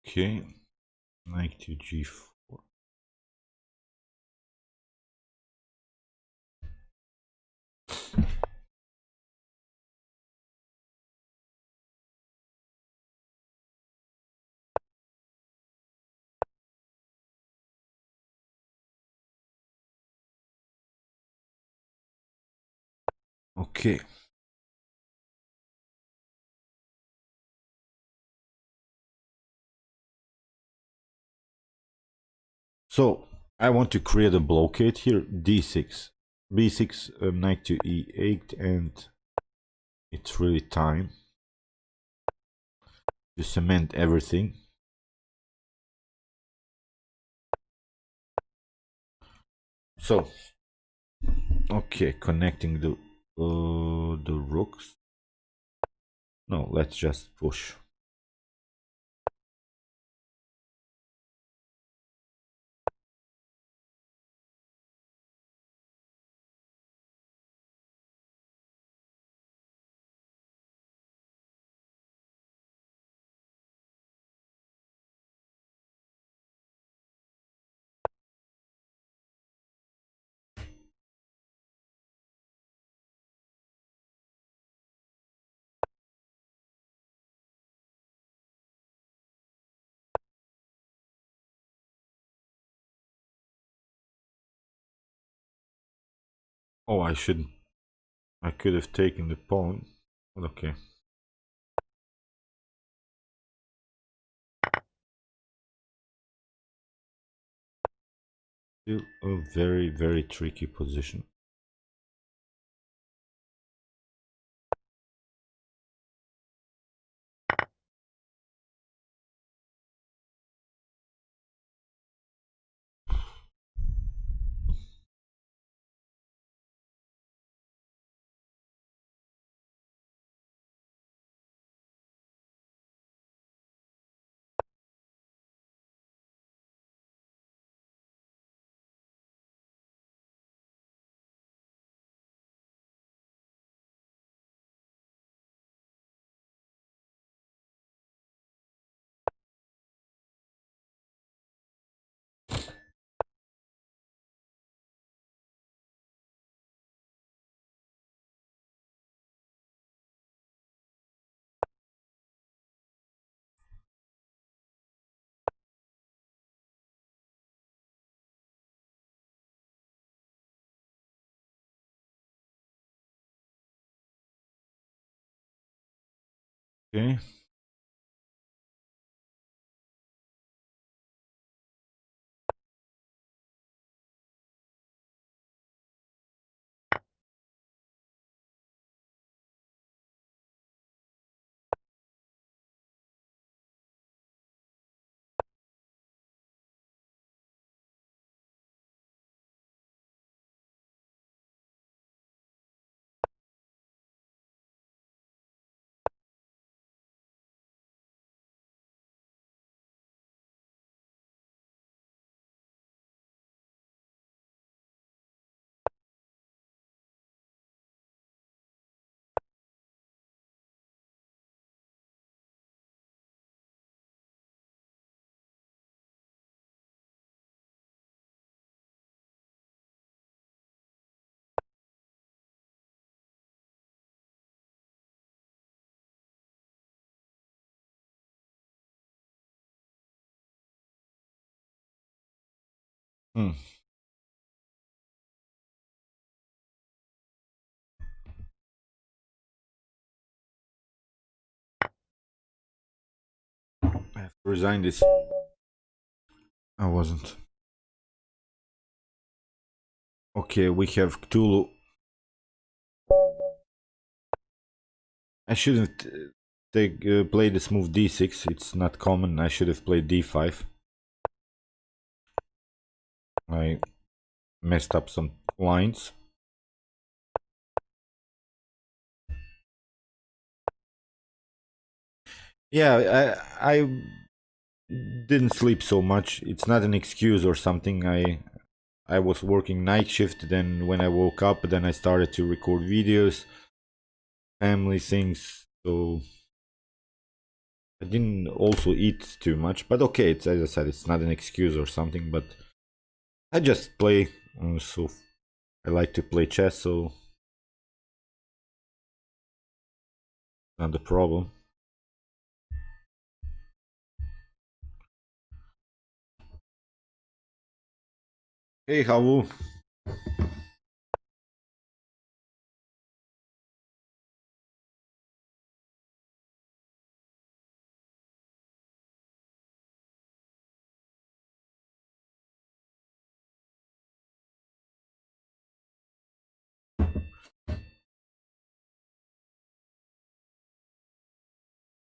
Okay, knight to g4. Okay. So I want to create a blockade here, d6. b6, knight to e8, and it's really time to cement everything. So, okay, connecting the rooks. No, let's just push. Oh, I should. I could have taken the pawn. But okay. Still a very, very tricky position. Okay. Hmm. I have to resign this. I wasn't. Okay, we have Cthulhu. I shouldn't take play this move d6. It's not common. I should have played d5. I messed up some lines. Yeah, I didn't sleep so much. It's not an excuse or something. I was working night shift. Then when I woke up, then I started to record videos, family things. So I didn't also eat too much. But okay, it's, as I said, it's not an excuse or something. But I just play. So I like to play chess. So not the problem. Hey, Havu.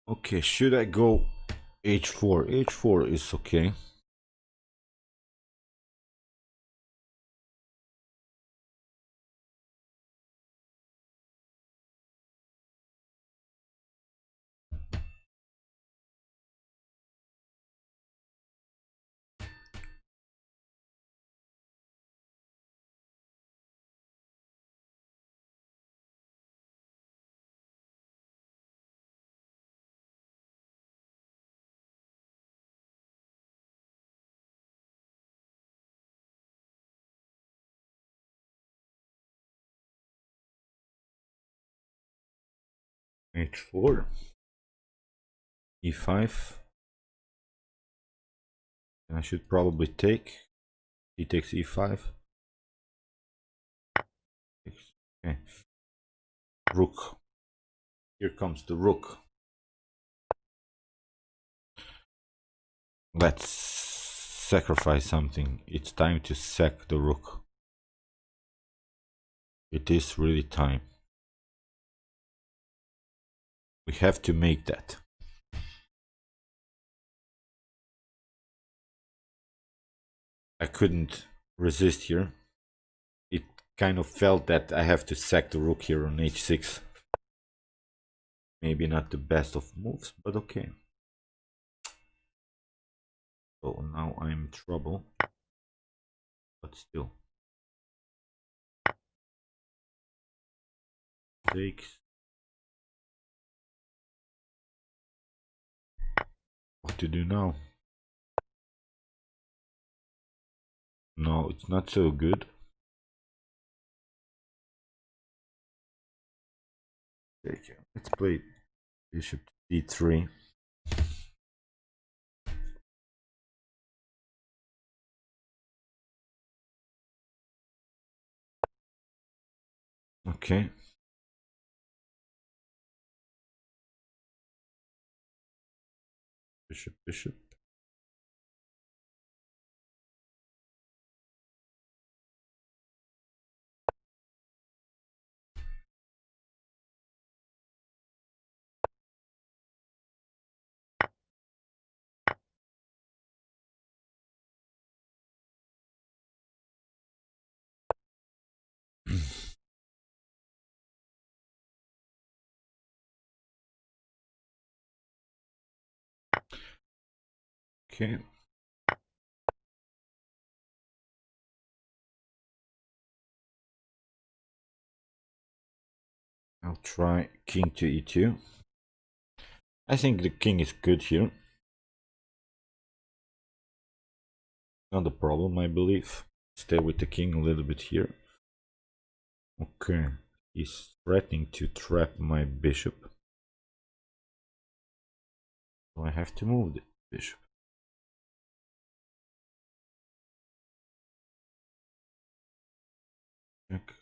Okay, should I go h4? h4 is okay. h4, e5, and I should probably take. He takes e5. Okay. Rook. Here comes the rook. Let's sacrifice something. It's time to sack the rook. It is really time. We have to make that. I couldn't resist here. It kind of felt that I have to sack the rook here on h6. Maybe not the best of moves, but okay. So now I'm in trouble. But still. Takes. What to do now? No, it's not so good. Okay, let's play bishop d3. Okay. Bishop, bishop. Okay. I'll try king to e2. I think the king is good here. Not a problem, I believe. Stay with the king a little bit here. Okay. He's threatening to trap my bishop. So I have to move the bishop. Check.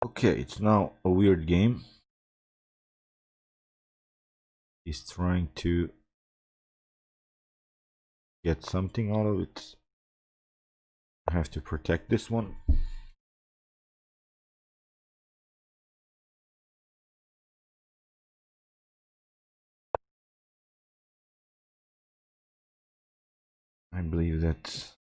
Okay, it's now a weird game. He's trying to get something out of it. I have to protect this one. I believe that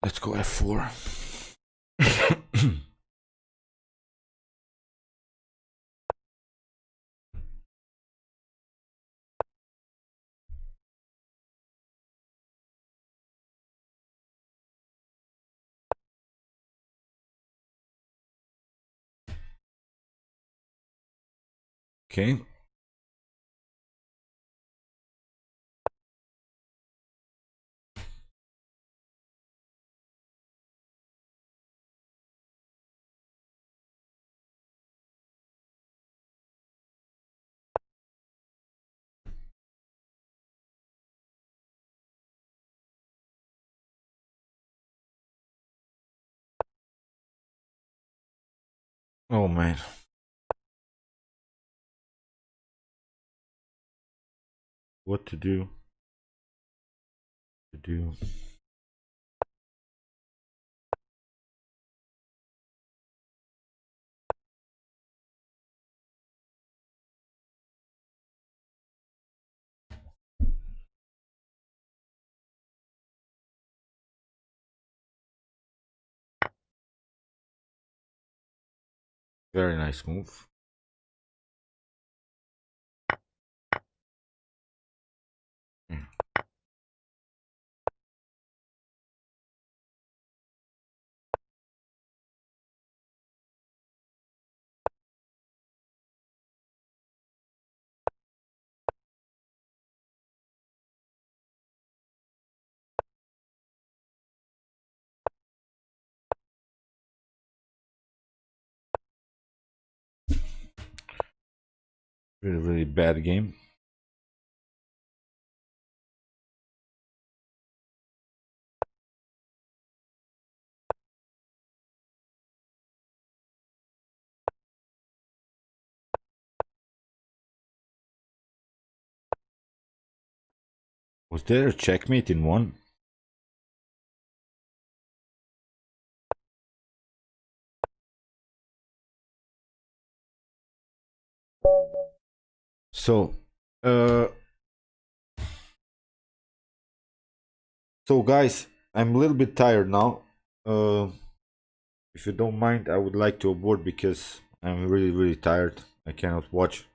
let's go f4. Okay. Oh man. What to do? To do. Very nice move. Mm. Really, really bad game. Was there a checkmate in one? So, uh, so guys, I'm a little bit tired now. If you don't mind, I would like to abort because I'm really, really tired. I cannot watch.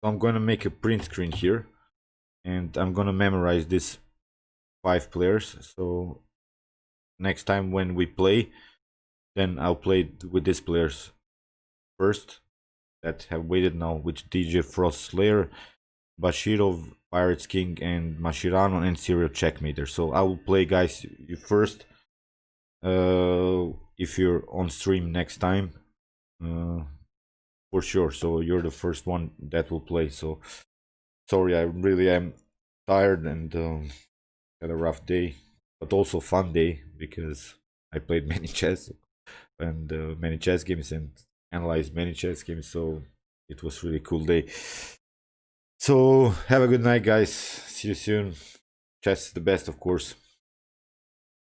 So I'm gonna make a print screen here, and I'm gonna memorize these 5 players. So next time when we play, then I'll play with these players first that have waited now, with DJ Frost Slayer, Bashirov, Pirates King, and Mashirano, and Serial Checkmeter. So I will play, guys, you first. If you're on stream next time, for sure. So you're the first one that will play. So sorry, I really am tired and had a rough day, but also fun day because I played many chess and many chess games and analyzed many chess games. So it was really cool day. So have a good night, guys. See you soon. Chess is the best, of course.